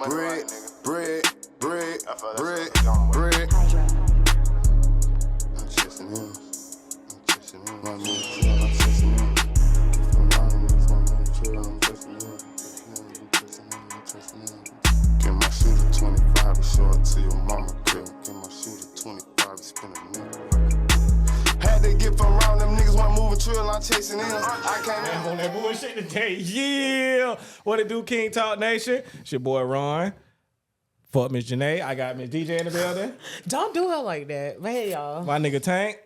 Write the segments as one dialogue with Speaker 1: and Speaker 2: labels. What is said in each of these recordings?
Speaker 1: bread. I'm chasing him. I'm chasing him. Get my shooter 25 and show it to your mama, girl. Get my shooter 25 and spin a minute. Had to get from around them niggas when I'm moving trill, I'm chasing him. I came in
Speaker 2: on that bullshit today. Yeah. What it do, KyngTalk Nation? It's your boy Ron. Fuck Miss Janae. I got Miss DJ in the building.
Speaker 3: Don't do her like that. But hey, y'all.
Speaker 2: My nigga Tank.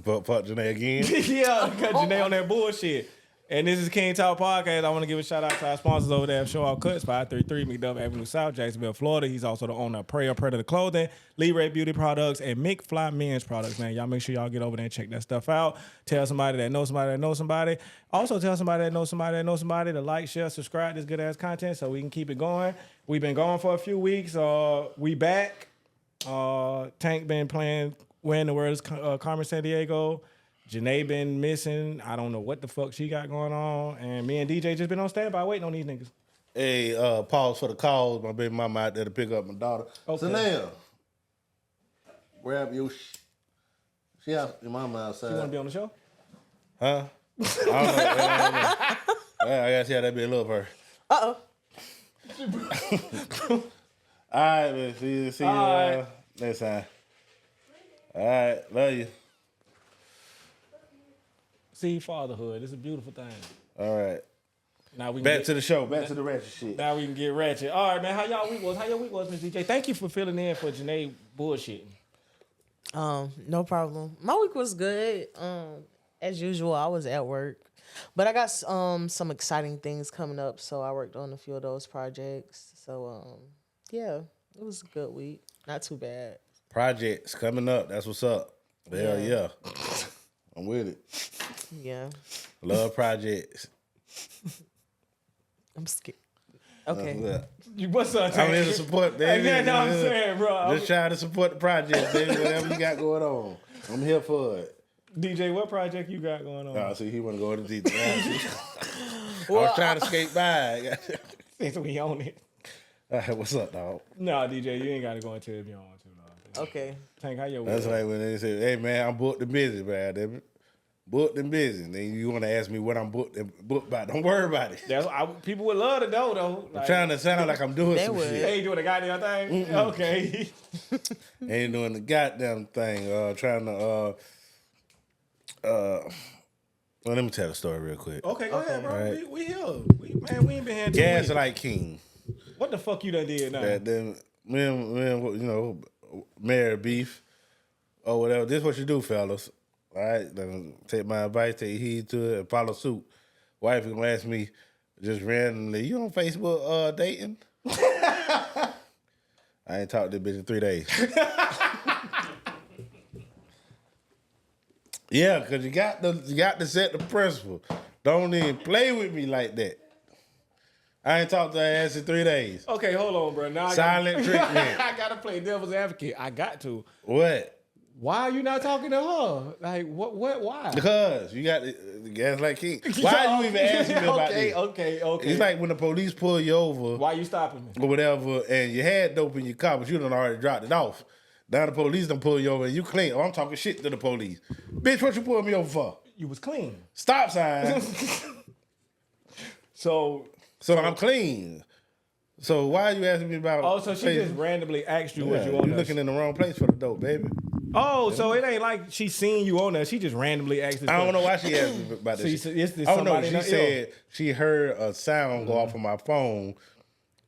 Speaker 4: Fuck Janae again.
Speaker 2: Yeah, got Janae on that bullshit. And this is KyngTalk Podcast. I want to give a shout out to our sponsors over there. Show Off Cuts, 533 McDuff Avenue South, Jacksonville, Florida. He's also the owner of Predator Clothing, Lee Ray Beauty Products, and McFly Men's Products, man. Y'all make sure y'all get over there and check that stuff out. Tell somebody that knows somebody that knows somebody. Also tell somebody that knows somebody that knows somebody to like, share, subscribe to this good-ass content so we can keep it going. We've been gone for a few weeks. We back. Tank been playing Where in the World is Carmen Sandiego. Janae been missing. I don't know what the fuck she got going on. And me and DJ just been on standby waiting on these niggas.
Speaker 4: Hey, pause for the calls. My baby mama out there to pick up my daughter.
Speaker 2: Okay.
Speaker 4: Chanel, grab your she out, your mama outside.
Speaker 2: You want to be on the show?
Speaker 4: Huh? I don't know. I gotta see how that be a little for her.
Speaker 3: Uh-oh.
Speaker 4: All right, man. See you
Speaker 2: right.
Speaker 4: Next time. All right, love you.
Speaker 2: See, fatherhood. It's a beautiful thing.
Speaker 4: All right.
Speaker 2: Now we can
Speaker 4: Back to the show. Back to the ratchet shit.
Speaker 2: Now we can get ratchet. All right, man. How y'all week was? How your week was, Miss DJ? Thank you for filling in for Janae bullshitting.
Speaker 3: No problem. My week was good. As usual, I was at work. But I got some exciting things coming up, so I worked on a few of those projects. So yeah, it was a good week. Not too bad.
Speaker 4: Projects coming up. That's what's up. Hell yeah. I'm with it.
Speaker 3: Yeah.
Speaker 4: Love projects.
Speaker 3: I'm scared. Okay.
Speaker 2: What's up,
Speaker 4: I'm here to support, baby.
Speaker 2: Hey, man, I'm saying, bro.
Speaker 4: Just trying to support the project, baby. Whatever you got going on, I'm here for it.
Speaker 2: DJ, what project you got going on?
Speaker 4: Oh, see, he want to go into detail. I was trying to skate by.
Speaker 2: Since we own it.
Speaker 4: What's up, dog?
Speaker 2: Nah, DJ, you ain't got to go into it if you don't want to, dog.
Speaker 3: Okay.
Speaker 2: Tank, how your week?
Speaker 4: That's like when they say, hey, man, I'm booked and busy, man. Booked and busy. Then you want to ask me what I'm booked about. Don't worry about it.
Speaker 2: People would love to know, though.
Speaker 4: I'm trying to sound like I'm doing some shit.
Speaker 2: They ain't doing the goddamn thing? Mm-mm. Okay.
Speaker 4: Ain't doing the goddamn thing. Trying to, well, let me tell the story real quick.
Speaker 2: Okay, go ahead, bro.
Speaker 4: Right.
Speaker 2: We here. We ain't been here.
Speaker 4: Gaslight King.
Speaker 2: What the fuck you done did now?
Speaker 4: Then me and married beef or whatever. This is what you do, fellas. All right, then take my advice, take heed to it, and follow suit. Wife gonna ask me just randomly, you on Facebook dating? I ain't talked to this bitch in 3 days. Yeah, cause you got to set the principle. Don't even play with me like that. I ain't talked to her ass in 3 days.
Speaker 2: Okay, hold on, bro. Now
Speaker 4: Silent treatment.
Speaker 2: I gotta play devil's advocate. I got to.
Speaker 4: What?
Speaker 2: Why are you not talking to her? Like, what, why?
Speaker 4: Because you got the Gaslight King. Why are you even asking me about this?
Speaker 2: Okay.
Speaker 4: It's like when the police pull you over.
Speaker 2: Why you stopping me?
Speaker 4: Or whatever, and you had dope in your car, but you done already dropped it off. Now the police done pull you over and you clean. Oh, I'm talking shit to the police. Bitch, what you pulling me over for?
Speaker 2: You was clean.
Speaker 4: Stop sign.
Speaker 2: So
Speaker 4: I'm clean. So why are you asking me about?
Speaker 2: Oh, so she just randomly asked you what you want.
Speaker 4: You looking in the wrong place for the dope, baby.
Speaker 2: Oh, so it ain't like she seen you on there. She just randomly asked this.
Speaker 4: I don't know why she asked me about this.
Speaker 2: It's
Speaker 4: oh no, she said she heard a sound go off on my phone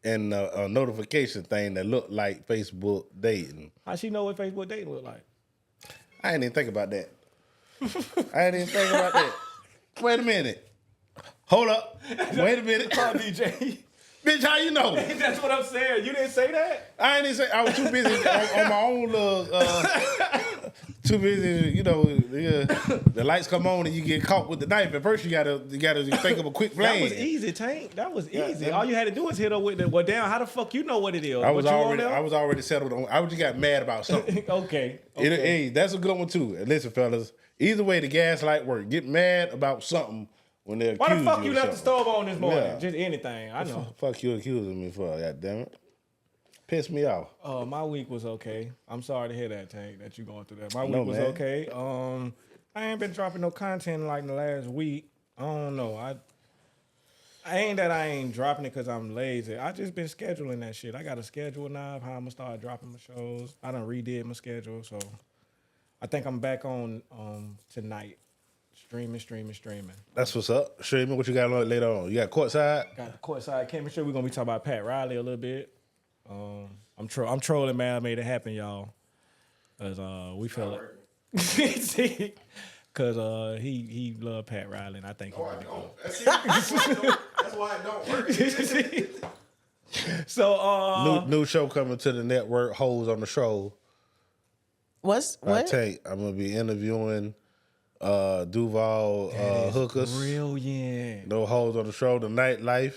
Speaker 4: and a notification thing that looked like Facebook dating.
Speaker 2: How she know what Facebook dating look like?
Speaker 4: I didn't even think about that. Wait a minute. Hold up. Wait a minute.
Speaker 2: Call DJ.
Speaker 4: Bitch, how you know?
Speaker 2: That's what I'm saying. You didn't say that?
Speaker 4: I didn't say. I was too busy on my own little. Too busy, the lights come on and you get caught with the knife. At first, you gotta think of a quick plan.
Speaker 2: That was easy, Tank. That was easy. All you had to do was hit her with the. Well, damn. How the fuck you know what it is?
Speaker 4: I was already settled on. I just got mad about something.
Speaker 2: Okay.
Speaker 4: Hey, that's a good one too. And listen, fellas. Either way, the gaslight work. Get mad about something. When they
Speaker 2: why the fuck
Speaker 4: you
Speaker 2: left the stove on this morning?
Speaker 4: Yeah.
Speaker 2: Just anything. I know.
Speaker 4: Fuck you accusing me for, goddammit. Pissed me off.
Speaker 2: My week was okay. I'm sorry to hear that, Tank, that you going through that. My
Speaker 4: No,
Speaker 2: week was
Speaker 4: man.
Speaker 2: okay. I ain't been dropping no content like in the last week. I don't know. I ain't dropping it because I'm lazy. I just been scheduling that shit. I got a schedule now of how I'm gonna start dropping my shows. I done redid my schedule, so I think I'm back on tonight. Streaming.
Speaker 4: That's what's up. Streaming, what you got on later on? You got courtside?
Speaker 2: Got the courtside chemistry. We're gonna be talking about Pat Riley a little bit. I'm trolling, man. I made it happen, y'all. Cause we feel it. Cause he loved Pat Riley, and I think he really cool.
Speaker 1: That's why it don't work.
Speaker 2: So
Speaker 4: New show coming to the network, Hoes on the Show.
Speaker 3: What?
Speaker 4: I'm gonna be interviewing Duval hookers.
Speaker 2: brilliant.
Speaker 4: No Hoes on the Show, the nightlife,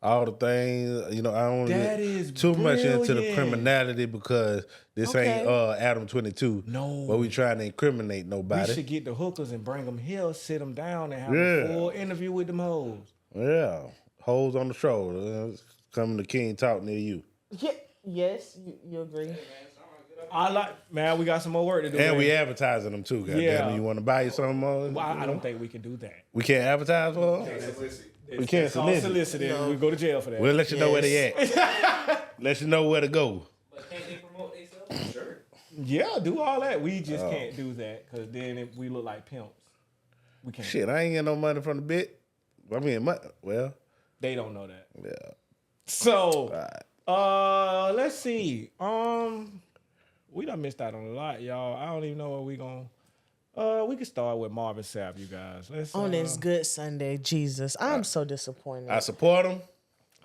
Speaker 4: all the things. You know, I don't
Speaker 2: That
Speaker 4: get
Speaker 2: is
Speaker 4: too much into the
Speaker 2: brilliant.
Speaker 4: criminality because this ain't Adam 22.
Speaker 2: No.
Speaker 4: But we trying to incriminate
Speaker 2: We
Speaker 4: nobody.
Speaker 2: should get the hookers and bring them here, sit them down, and have
Speaker 4: Yeah.
Speaker 2: a full interview with them hoes.
Speaker 4: Yeah, Hoes on the Show. Coming to KyngTalk near you.
Speaker 3: Yeah, yes, you agree.
Speaker 2: I like, man. We got some more work to do.
Speaker 4: And we
Speaker 2: man.
Speaker 4: advertising them too. Goddamn,
Speaker 2: Yeah.
Speaker 4: you want to buy you something?
Speaker 2: Well, I don't think we can do that.
Speaker 4: We can't advertise for them. We can't
Speaker 2: It's all
Speaker 4: solicit.
Speaker 2: solicited. We go to jail for that.
Speaker 4: We'll let you know where they at. Let you know where to go.
Speaker 5: But can't they promote themselves? Sure.
Speaker 2: Yeah, do all that. We just can't do that because then we look like pimps. We can't.
Speaker 4: Shit, I ain't getting no money from the bit. I mean, well,
Speaker 2: They don't know that.
Speaker 4: yeah.
Speaker 2: So, let's see. We done missed out on a lot, y'all. I don't even know what we gonna. We can start with Marvin Sapp, you guys. Let's
Speaker 3: On this good Sunday, Jesus, I'm so disappointed.
Speaker 4: I support them.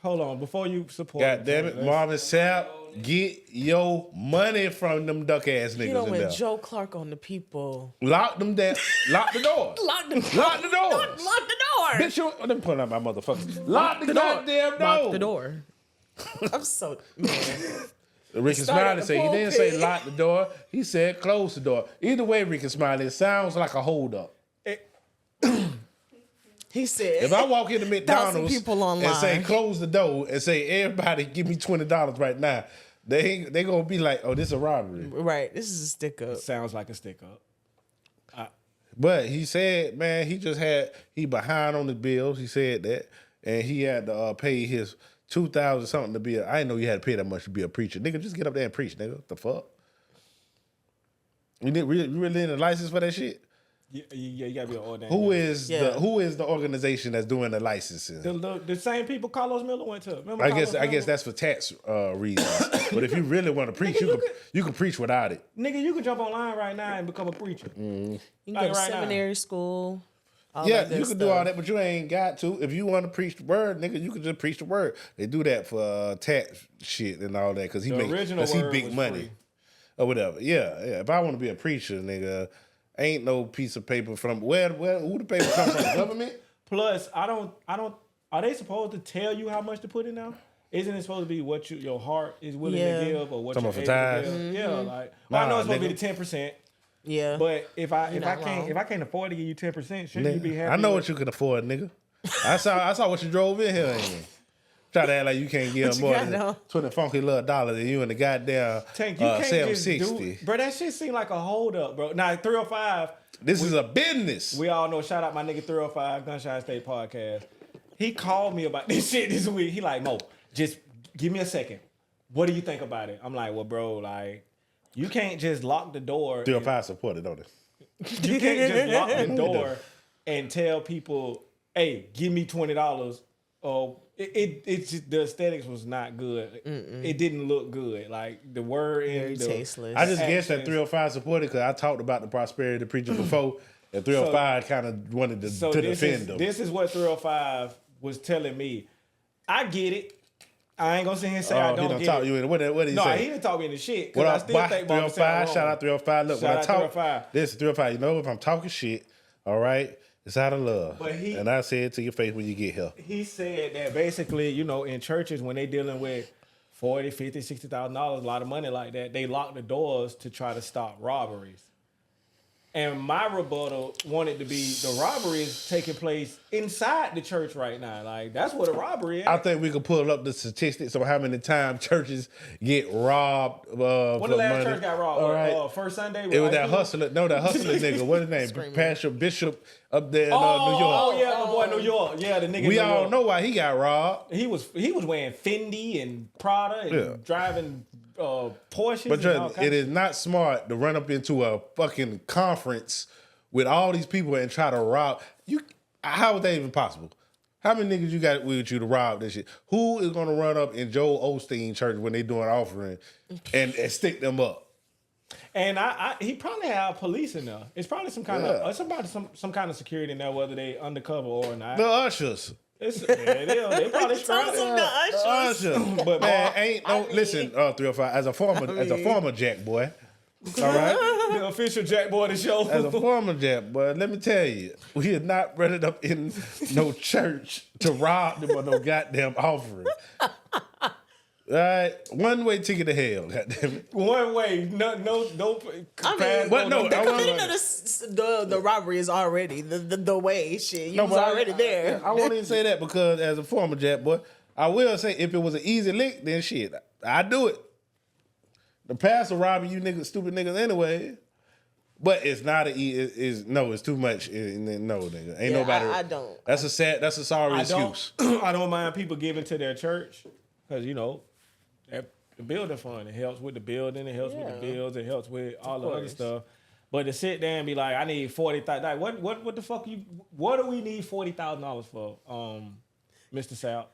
Speaker 2: hold on before you support.
Speaker 4: God damn it,
Speaker 2: let's-
Speaker 4: Marvin Sapp, get your money from them duck ass
Speaker 3: You
Speaker 4: niggas
Speaker 3: know
Speaker 4: in
Speaker 3: when
Speaker 4: there.
Speaker 3: Joe Clark on the people.
Speaker 4: Lock them down. Lock the door.
Speaker 3: Lock the
Speaker 4: Lock the doors.
Speaker 3: Lock the door.
Speaker 4: Bitch, you, let me pull out my motherfuckers. Lock the
Speaker 3: the door.
Speaker 4: goddamn door.
Speaker 3: Lock the door. I'm so man.
Speaker 4: Ricky
Speaker 3: Start
Speaker 4: Smiley
Speaker 3: at
Speaker 4: said
Speaker 3: the
Speaker 4: he didn't say
Speaker 3: pulpit.
Speaker 4: lock the door. He said close the door. Either way, Ricky Smiley, it sounds like a hold up.
Speaker 3: He said.
Speaker 4: If I walk into McDonald's
Speaker 3: people online.
Speaker 4: and say close the door and say everybody give me $20 right now, they gonna be like, oh, this is a robbery.
Speaker 3: Right, this is a stick up.
Speaker 2: Sounds like a stick up.
Speaker 4: But he said, man, he behind on the bills. He said that, and he had to pay his $2,000 something to be. I didn't know you had to pay that much to be a preacher, nigga. Just get up there and preach, nigga. What the fuck? You really need a license for that shit?
Speaker 2: Yeah, you gotta be an ordained.
Speaker 4: Who is
Speaker 3: Yeah.
Speaker 4: who is the organization that's doing the licensing?
Speaker 2: the same people Carlos Miller went to? Remember
Speaker 4: I
Speaker 2: Carlos
Speaker 4: guess
Speaker 2: Miller?
Speaker 4: that's for tax reasons. But if you really want to preach, you can preach without it.
Speaker 2: Nigga, you can jump online right now and become a preacher.
Speaker 3: You can
Speaker 2: Like
Speaker 3: go to
Speaker 2: right now.
Speaker 3: seminary school. all
Speaker 4: Yeah,
Speaker 3: that good
Speaker 4: you can do
Speaker 3: stuff.
Speaker 4: all that, but you ain't got to. If you want to preach the word, nigga, you can just preach the word. They do that for tax shit and all that because he
Speaker 2: The original word
Speaker 4: big
Speaker 2: was
Speaker 4: money
Speaker 2: free.
Speaker 4: or whatever. Yeah. If I want to be a preacher, nigga, ain't no piece of paper from who the paper come from? The government?
Speaker 2: Plus, I don't. Are they supposed to tell you how much to put in now? Isn't it supposed to be what your heart is willing
Speaker 3: Yeah.
Speaker 2: to give, or what
Speaker 4: Talking
Speaker 2: you're
Speaker 4: about
Speaker 2: able
Speaker 4: for
Speaker 2: to
Speaker 4: tithes?
Speaker 2: give? Yeah, like
Speaker 4: Nah,
Speaker 2: I know it's supposed to be
Speaker 4: nigga.
Speaker 2: the 10%,
Speaker 3: Yeah.
Speaker 2: but if I
Speaker 3: not wrong.
Speaker 2: can't afford to give you 10%, shouldn't you be
Speaker 4: Nigga,
Speaker 2: happy?
Speaker 4: I know
Speaker 2: with-
Speaker 4: what you can afford, nigga. I saw what you drove in here. Ain't you? Try to act like you can't give
Speaker 3: What
Speaker 4: him
Speaker 3: you
Speaker 4: more
Speaker 3: got
Speaker 4: than
Speaker 3: now?
Speaker 4: 20 funky little dollars and you in the goddamn
Speaker 2: Tank, you can't just
Speaker 4: 760.
Speaker 2: do, bro. That shit seem like a hold up, bro. Now 305.
Speaker 4: This is a business.
Speaker 2: We all know. Shout out my nigga 305 Gunshot State Podcast. He called me about this shit this week. He like, Mo, just give me a second. What do you think about it? I'm like, well, bro, like, you can't just lock the door.
Speaker 4: 305 supported, don't it?
Speaker 2: You can't just lock the door and tell people, hey, give me $20. Or it's just, the aesthetics was not good. It didn't look good. Like the word
Speaker 3: Very
Speaker 2: and the
Speaker 3: tasteless.
Speaker 4: I just guess that
Speaker 2: actions.
Speaker 4: 305 supported because I talked about the prosperity preacher before, and 305 kind of wanted to
Speaker 2: So
Speaker 4: defend them.
Speaker 2: this is what 305 was telling me. I get it. I ain't gonna sit here and say I
Speaker 4: he
Speaker 2: don't
Speaker 4: done
Speaker 2: get
Speaker 4: talk
Speaker 2: it.
Speaker 4: you in. What did he
Speaker 2: No,
Speaker 4: say?
Speaker 2: he didn't talk me into shit.
Speaker 4: What
Speaker 2: Cause I
Speaker 4: up,
Speaker 2: still
Speaker 4: boy?
Speaker 2: think Marvin
Speaker 4: 305,
Speaker 2: Sapp
Speaker 4: shout
Speaker 2: wrong.
Speaker 4: out 305. Look,
Speaker 2: Shout
Speaker 4: when I
Speaker 2: out
Speaker 4: talk,
Speaker 2: 305.
Speaker 4: this 305, you know, if I'm talking shit, all right, it's out of love.
Speaker 2: But
Speaker 4: and I say it to your face when you get here.
Speaker 2: He said that basically, you know, in churches when they dealing with $40,000, $50,000, $60,000, a lot of money like that, they lock the doors to try to stop robberies. And my rebuttal wanted to be the robbery is taking place inside the church right now. Like, that's what a robbery is.
Speaker 4: I think we could pull up the statistics on how many times churches get robbed.
Speaker 2: When
Speaker 4: for
Speaker 2: the last
Speaker 4: money.
Speaker 2: church got robbed?
Speaker 4: All right.
Speaker 2: First Sunday?
Speaker 4: It was that hustler. No, that hustler nigga. What's his name?
Speaker 3: Screaming.
Speaker 4: Pastor Bishop up there in New York.
Speaker 2: Oh, yeah, my boy, New York. Yeah, the nigga
Speaker 4: We
Speaker 2: New
Speaker 4: all
Speaker 2: York.
Speaker 4: know why he got robbed.
Speaker 2: He was wearing Fendi and Prada and driving Porsches.
Speaker 4: But
Speaker 2: and all
Speaker 4: just,
Speaker 2: kinds
Speaker 4: it is not smart to run up into a fucking conference with all these people and try to rob you. How is that even possible? How many niggas you got with you to rob this shit? Who is gonna run up in Joel Osteen church when they doing offering and stick them up?
Speaker 2: And he probably have police in there. It's probably some kind of some kind of security in there, whether they undercover or not.
Speaker 4: The ushers.
Speaker 2: They probably strapped.
Speaker 3: the ushers.
Speaker 2: But
Speaker 4: Man, ain't no listen. 305 as a former Jack boy. All right.
Speaker 2: the official Jack Boy to show.
Speaker 4: As a former Jack boy, let me tell you, we are not running up in no church to rob them or no goddamn offering. All right, one way ticket to hell. Goddamn it.
Speaker 2: One way, no.
Speaker 3: I mean,
Speaker 4: But no,
Speaker 3: the
Speaker 4: I wanna-
Speaker 3: committing of the robbery is already the way shit. You was
Speaker 4: but
Speaker 3: already there.
Speaker 4: I won't even say that because as a former Jack boy, I will say if it was an easy lick, then shit, I'd do it. The pastor robbing you niggas, stupid niggas anyway. But it's not it's too much. No, nigga. Ain't
Speaker 3: Yeah,
Speaker 4: nobody.
Speaker 3: I don't.
Speaker 4: That's a sorry excuse.
Speaker 2: I don't mind people giving to their church because the building fund. It helps with the building. It helps with the bills. It helps with all the other stuff. But to sit there and be like, I need $40,000. Like, what the fuck what do we need $40,000 for, Mr. South?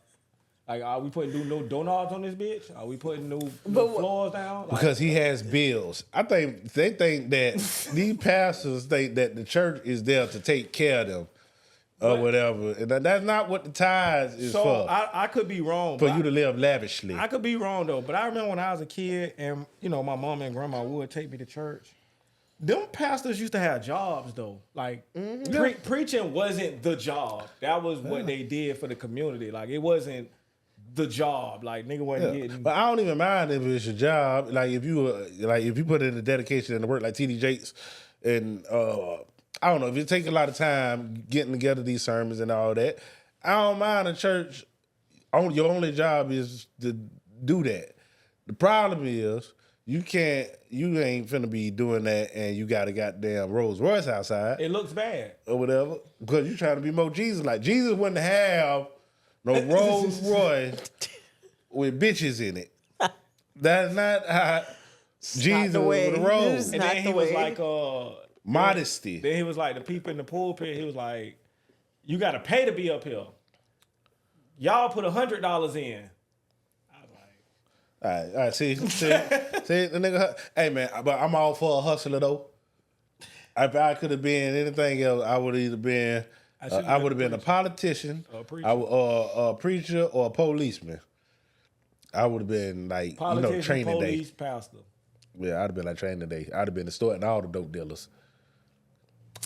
Speaker 2: Like, are we putting new doorknobs on this bitch? Are we putting new floors down? Like,
Speaker 4: Because he has bills. I think they think that these pastors think that the church is there to take care of them or whatever. And that's not what the tithes is for.
Speaker 2: I could be wrong.
Speaker 4: For
Speaker 2: but
Speaker 4: you to live lavishly.
Speaker 2: I could be wrong though, but I remember when I was a kid and my mom and grandma would take me to church. Them pastors used to have jobs though. Like preaching wasn't the job. That was what they did for the community. Like it wasn't the job. Like nigga wasn't getting.
Speaker 4: But I don't even mind if it's your job. Like if you put in the dedication and the work like TD Jakes and I don't know, if you take a lot of time getting together these sermons and all that, I don't mind a church. Your only job is to do that. The problem is you ain't finna be doing that and you got a goddamn Rolls Royce outside.
Speaker 2: It looks bad.
Speaker 4: Or whatever. Because you trying to be more Jesus like. Jesus wouldn't have no Rolls Royce with bitches in it. That's not how Jesus would have rolled.
Speaker 2: And then he was like
Speaker 4: modesty.
Speaker 2: Then he was like the people in the pulpit, he was like, you gotta pay to be up here. Y'all put $100 in.
Speaker 4: All right. See, the nigga. Hey man, but I'm all for a hustler though. If I could have been anything else, I would have either been. I would have been a politician, a preacher, or a policeman. I would have been like
Speaker 2: politician,
Speaker 4: training
Speaker 2: police,
Speaker 4: day.
Speaker 2: pastor.
Speaker 4: Yeah, I'd have been like training day. I'd have been extorting all the dope dealers.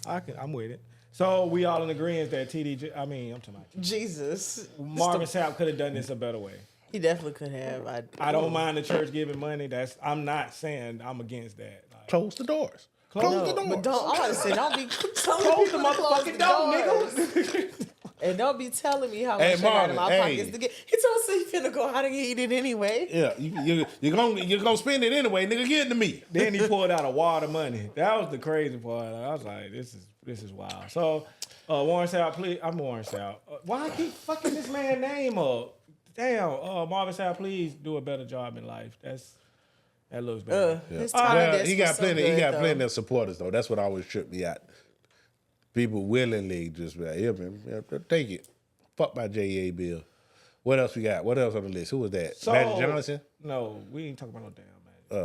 Speaker 2: I'm with it. So we all in agreement that I'm talking about you.
Speaker 3: Jesus.
Speaker 2: Marvin Sapp could have done this a better way.
Speaker 3: He definitely could have.
Speaker 2: I don't mind the church giving money. I'm not saying I'm against that. Like,
Speaker 4: Close the doors. Close the doors.
Speaker 3: But don't. I want to say, don't be telling
Speaker 2: close
Speaker 3: people
Speaker 2: the
Speaker 3: to close
Speaker 2: motherfucking
Speaker 3: the
Speaker 2: door,
Speaker 3: doors.
Speaker 2: nigga.
Speaker 3: And don't be telling me how much
Speaker 4: Hey,
Speaker 3: I got in my
Speaker 4: Marvin,
Speaker 3: pockets to get. He told us he finna go out and eat it anyway.
Speaker 4: Yeah, you're gonna spend it anyway, nigga. Get it to me.
Speaker 2: Then he pulled out a wad of money. That was the crazy part. I was like, this is wild. So Warren Sapp, please. I'm Warren Sapp. Why I keep fucking this man's name up? Damn, Marvin Sapp, please do a better job in life. That looks bad.
Speaker 3: His time
Speaker 4: He got plenty. He got plenty
Speaker 3: though.
Speaker 4: of supporters though. That's what always tripped me out. People willingly just be like, yeah, man, take it. Fuck my JA bill. What else we got? What else on the list? Who was that?
Speaker 2: So,
Speaker 4: Magic Johnson?
Speaker 2: No, we ain't talking about no damn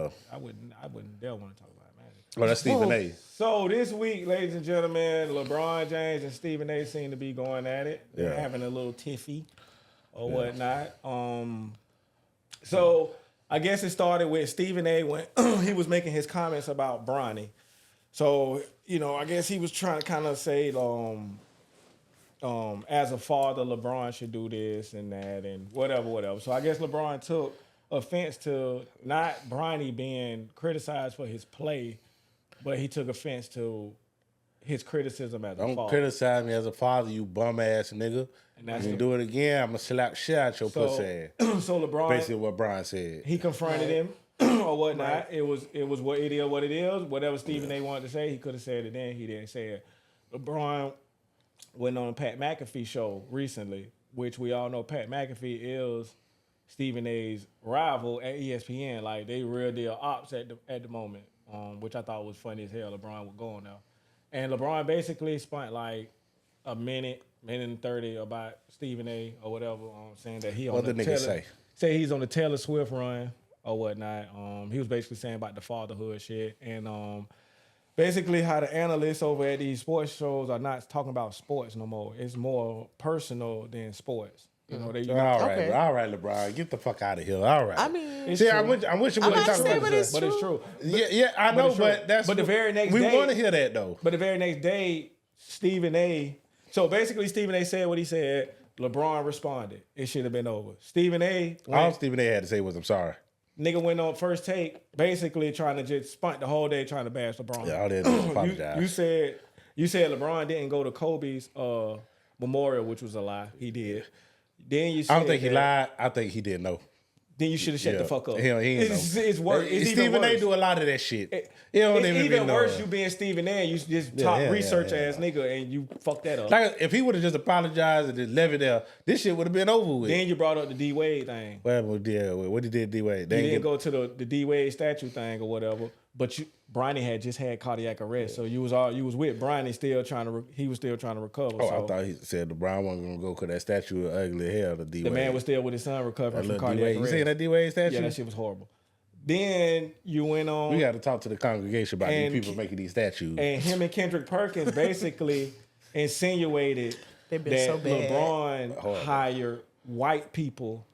Speaker 2: Magic. I wouldn't dare want to talk about Magic.
Speaker 4: Oh, that's Stephen A.
Speaker 2: So this week, ladies and gentlemen, LeBron James and Stephen A seem to be going at it. They're having a little tiffy or whatnot. So I guess it started with Stephen A when he was making his comments about Bronny. So, I guess he was trying to kind of say, as a father, LeBron should do this and that and whatever. So I guess LeBron took offense to not Bronny being criticized for his play but he took offense to his criticism as a
Speaker 4: Don't
Speaker 2: father.
Speaker 4: criticize me as a father, you bum ass nigga.
Speaker 2: And that's
Speaker 4: If you
Speaker 2: it.
Speaker 4: do it again, I'm gonna slap shit out your pussy ass.
Speaker 2: So LeBron,
Speaker 4: Basically what Brian said.
Speaker 2: he confronted him or whatnot. It was what it is, what it is. Whatever Stephen A. wanted to say, he could have said it then. He didn't say it. LeBron went on a Pat McAfee show recently, which we all know Pat McAfee is Stephen A.'s rival at ESPN. Like, they real deal ops at the moment, which I thought was funny as hell. LeBron would go on there. And LeBron basically spent like a minute and 30 about Stephen A. or whatever, saying that he on
Speaker 4: What the nigga say?
Speaker 2: He's on the Taylor Swift run or whatnot. He was basically saying about the fatherhood shit. And basically how the analysts over at these sports shows are not talking about sports no more. It's more personal than sports. You know,
Speaker 4: All right, LeBron, get the fuck out of here. All right.
Speaker 3: I mean,
Speaker 2: It's
Speaker 4: See,
Speaker 2: true.
Speaker 4: I wish you
Speaker 3: I'm
Speaker 4: wouldn't
Speaker 3: not
Speaker 4: talk
Speaker 3: saying,
Speaker 4: about
Speaker 3: but
Speaker 4: that.
Speaker 3: it's
Speaker 2: But it's
Speaker 3: true.
Speaker 2: true.
Speaker 4: Yeah, I know,
Speaker 2: it's true.
Speaker 4: but that's
Speaker 2: But the very next
Speaker 4: we
Speaker 2: day-
Speaker 4: want to hear that though.
Speaker 2: But the very next day, Stephen A. So basically, Stephen A. said what he said. LeBron responded. It should have been over. Stephen A.
Speaker 4: All Stephen A. had to say was, "I'm sorry."
Speaker 2: Nigga went on First Take, basically trying to just spent the whole day trying to bash LeBron.
Speaker 4: Yeah, all they had to do was apologize.
Speaker 2: You said LeBron didn't go to Kobe's memorial, which was a lie. He did. Then you said
Speaker 4: I don't think he
Speaker 2: that-
Speaker 4: lied. I think he didn't know.
Speaker 2: Then you should have shut the fuck up.
Speaker 4: He ain't
Speaker 2: It's
Speaker 4: know.
Speaker 2: worse. It's even
Speaker 4: Stephen A.
Speaker 2: worse.
Speaker 4: do a lot of that shit. He don't
Speaker 2: It's
Speaker 4: even
Speaker 2: even
Speaker 4: know.
Speaker 2: worse. You being Stephen A. You just top
Speaker 4: yeah,
Speaker 2: research
Speaker 4: yeah.
Speaker 2: ass nigga and you fuck that up.
Speaker 4: Like if he would have just apologized and just left it there, this shit would have been over with.
Speaker 2: Then you brought up the D Wade thing.
Speaker 4: What he did, D-Wade?
Speaker 2: You didn't go to the D Wade statue thing or whatever. But Bronny had just had cardiac arrest, so you was with Bronny still trying to recover.
Speaker 4: Oh,
Speaker 2: so
Speaker 4: I thought he said LeBron wasn't gonna go because that statue of ugly hell. The D-Wade.
Speaker 2: the man was still with his son recovering from cardiac
Speaker 4: D-Wade. You
Speaker 2: arrest.
Speaker 4: seen that D-Wade statue?
Speaker 2: Yeah, that shit was horrible. Then you went on.
Speaker 4: We got to talk to the congregation about
Speaker 2: And
Speaker 4: these people making these statues.
Speaker 2: And him and Kendrick Perkins basically insinuated
Speaker 3: They've been
Speaker 2: that
Speaker 3: so bad.
Speaker 2: LeBron hired white people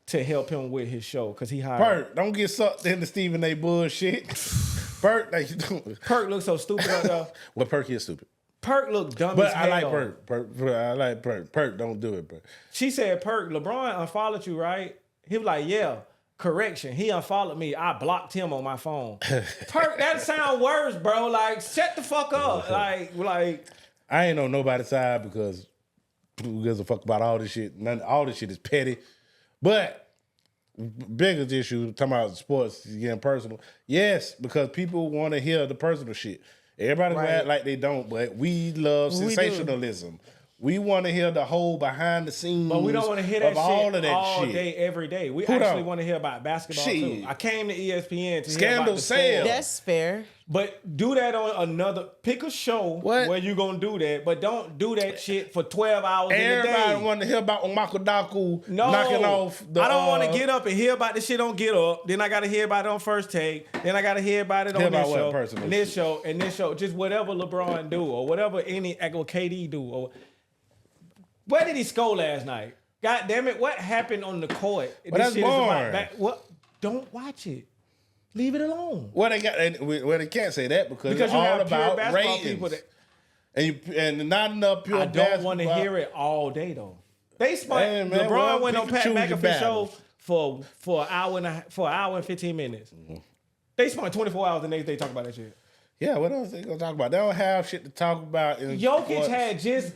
Speaker 2: to help him with his show because he hired.
Speaker 4: Perk, don't get sucked into Stephen A. bullshit. Perk, like you doing.
Speaker 2: Perk looked so stupid out there.
Speaker 4: Well, Perk is stupid.
Speaker 2: Perk looked dumb
Speaker 4: But
Speaker 2: as
Speaker 4: I
Speaker 2: hell.
Speaker 4: like Perk. I like Perk. Perk, don't do it, Perk.
Speaker 2: She said, Perk, LeBron unfollowed you, right? He was like, yeah. Correction, he unfollowed me. I blocked him on my phone. Perk, that sound worse, bro. Like, shut the fuck up. Like.
Speaker 4: I ain't on nobody's side because who gives a fuck about all this shit? All this shit is petty. But bigger issue, talking about sports getting personal. Yes, because people want to hear the personal shit. Everybody
Speaker 3: Right.
Speaker 4: act like they don't, but we love
Speaker 2: We do.
Speaker 4: sensationalism. We want to hear the whole behind the scenes.
Speaker 2: But we don't want to hear that
Speaker 4: of all of that
Speaker 2: all
Speaker 4: shit.
Speaker 2: day, every day. We
Speaker 4: Who
Speaker 2: actually
Speaker 4: don't?
Speaker 2: want to hear about basketball
Speaker 4: Shit.
Speaker 2: too. I came to ESPN to hear
Speaker 4: Scandal
Speaker 2: about the
Speaker 4: sales.
Speaker 2: scores.
Speaker 3: That's fair.
Speaker 2: But do that on another. Pick a show
Speaker 4: What?
Speaker 2: where you gonna do that, but don't do that shit for 12 hours in a day.
Speaker 4: Everybody want to hear about Omakadaku
Speaker 2: No,
Speaker 4: knocking off the.
Speaker 2: I don't want to get up and hear about the shit on Get Up. Then I got to hear about it on First Take. Then I got to hear about it
Speaker 4: Hear
Speaker 2: on
Speaker 4: about
Speaker 2: this
Speaker 4: what
Speaker 2: show,
Speaker 4: personal
Speaker 2: and this
Speaker 4: shit?
Speaker 2: show, and this show. Just whatever LeBron do or whatever or KD do. Or where did he score last night? God damn it! What happened on the court?
Speaker 4: Well, that's boring.
Speaker 2: What? Don't watch it. Leave it alone.
Speaker 4: Well, they got. Well, they can't say that because
Speaker 2: Because
Speaker 4: it's
Speaker 2: you
Speaker 4: all
Speaker 2: have pure
Speaker 4: about
Speaker 2: basketball
Speaker 4: ratings.
Speaker 2: people that
Speaker 4: and not enough pure.
Speaker 2: I don't want to
Speaker 4: basketball.
Speaker 2: hear it all day though. They spent
Speaker 4: Hey, man,
Speaker 2: LeBron
Speaker 4: well,
Speaker 2: went on
Speaker 4: pick
Speaker 2: Pat
Speaker 4: and choose your
Speaker 2: McAfee show
Speaker 4: battles.
Speaker 2: for an hour and 15 minutes.
Speaker 4: Mm-hmm.
Speaker 2: They spent 24 hours the next day talking about that shit.
Speaker 4: Yeah, what else they gonna talk about? They don't have shit to talk about. In
Speaker 2: Jokic
Speaker 4: sports.
Speaker 2: had just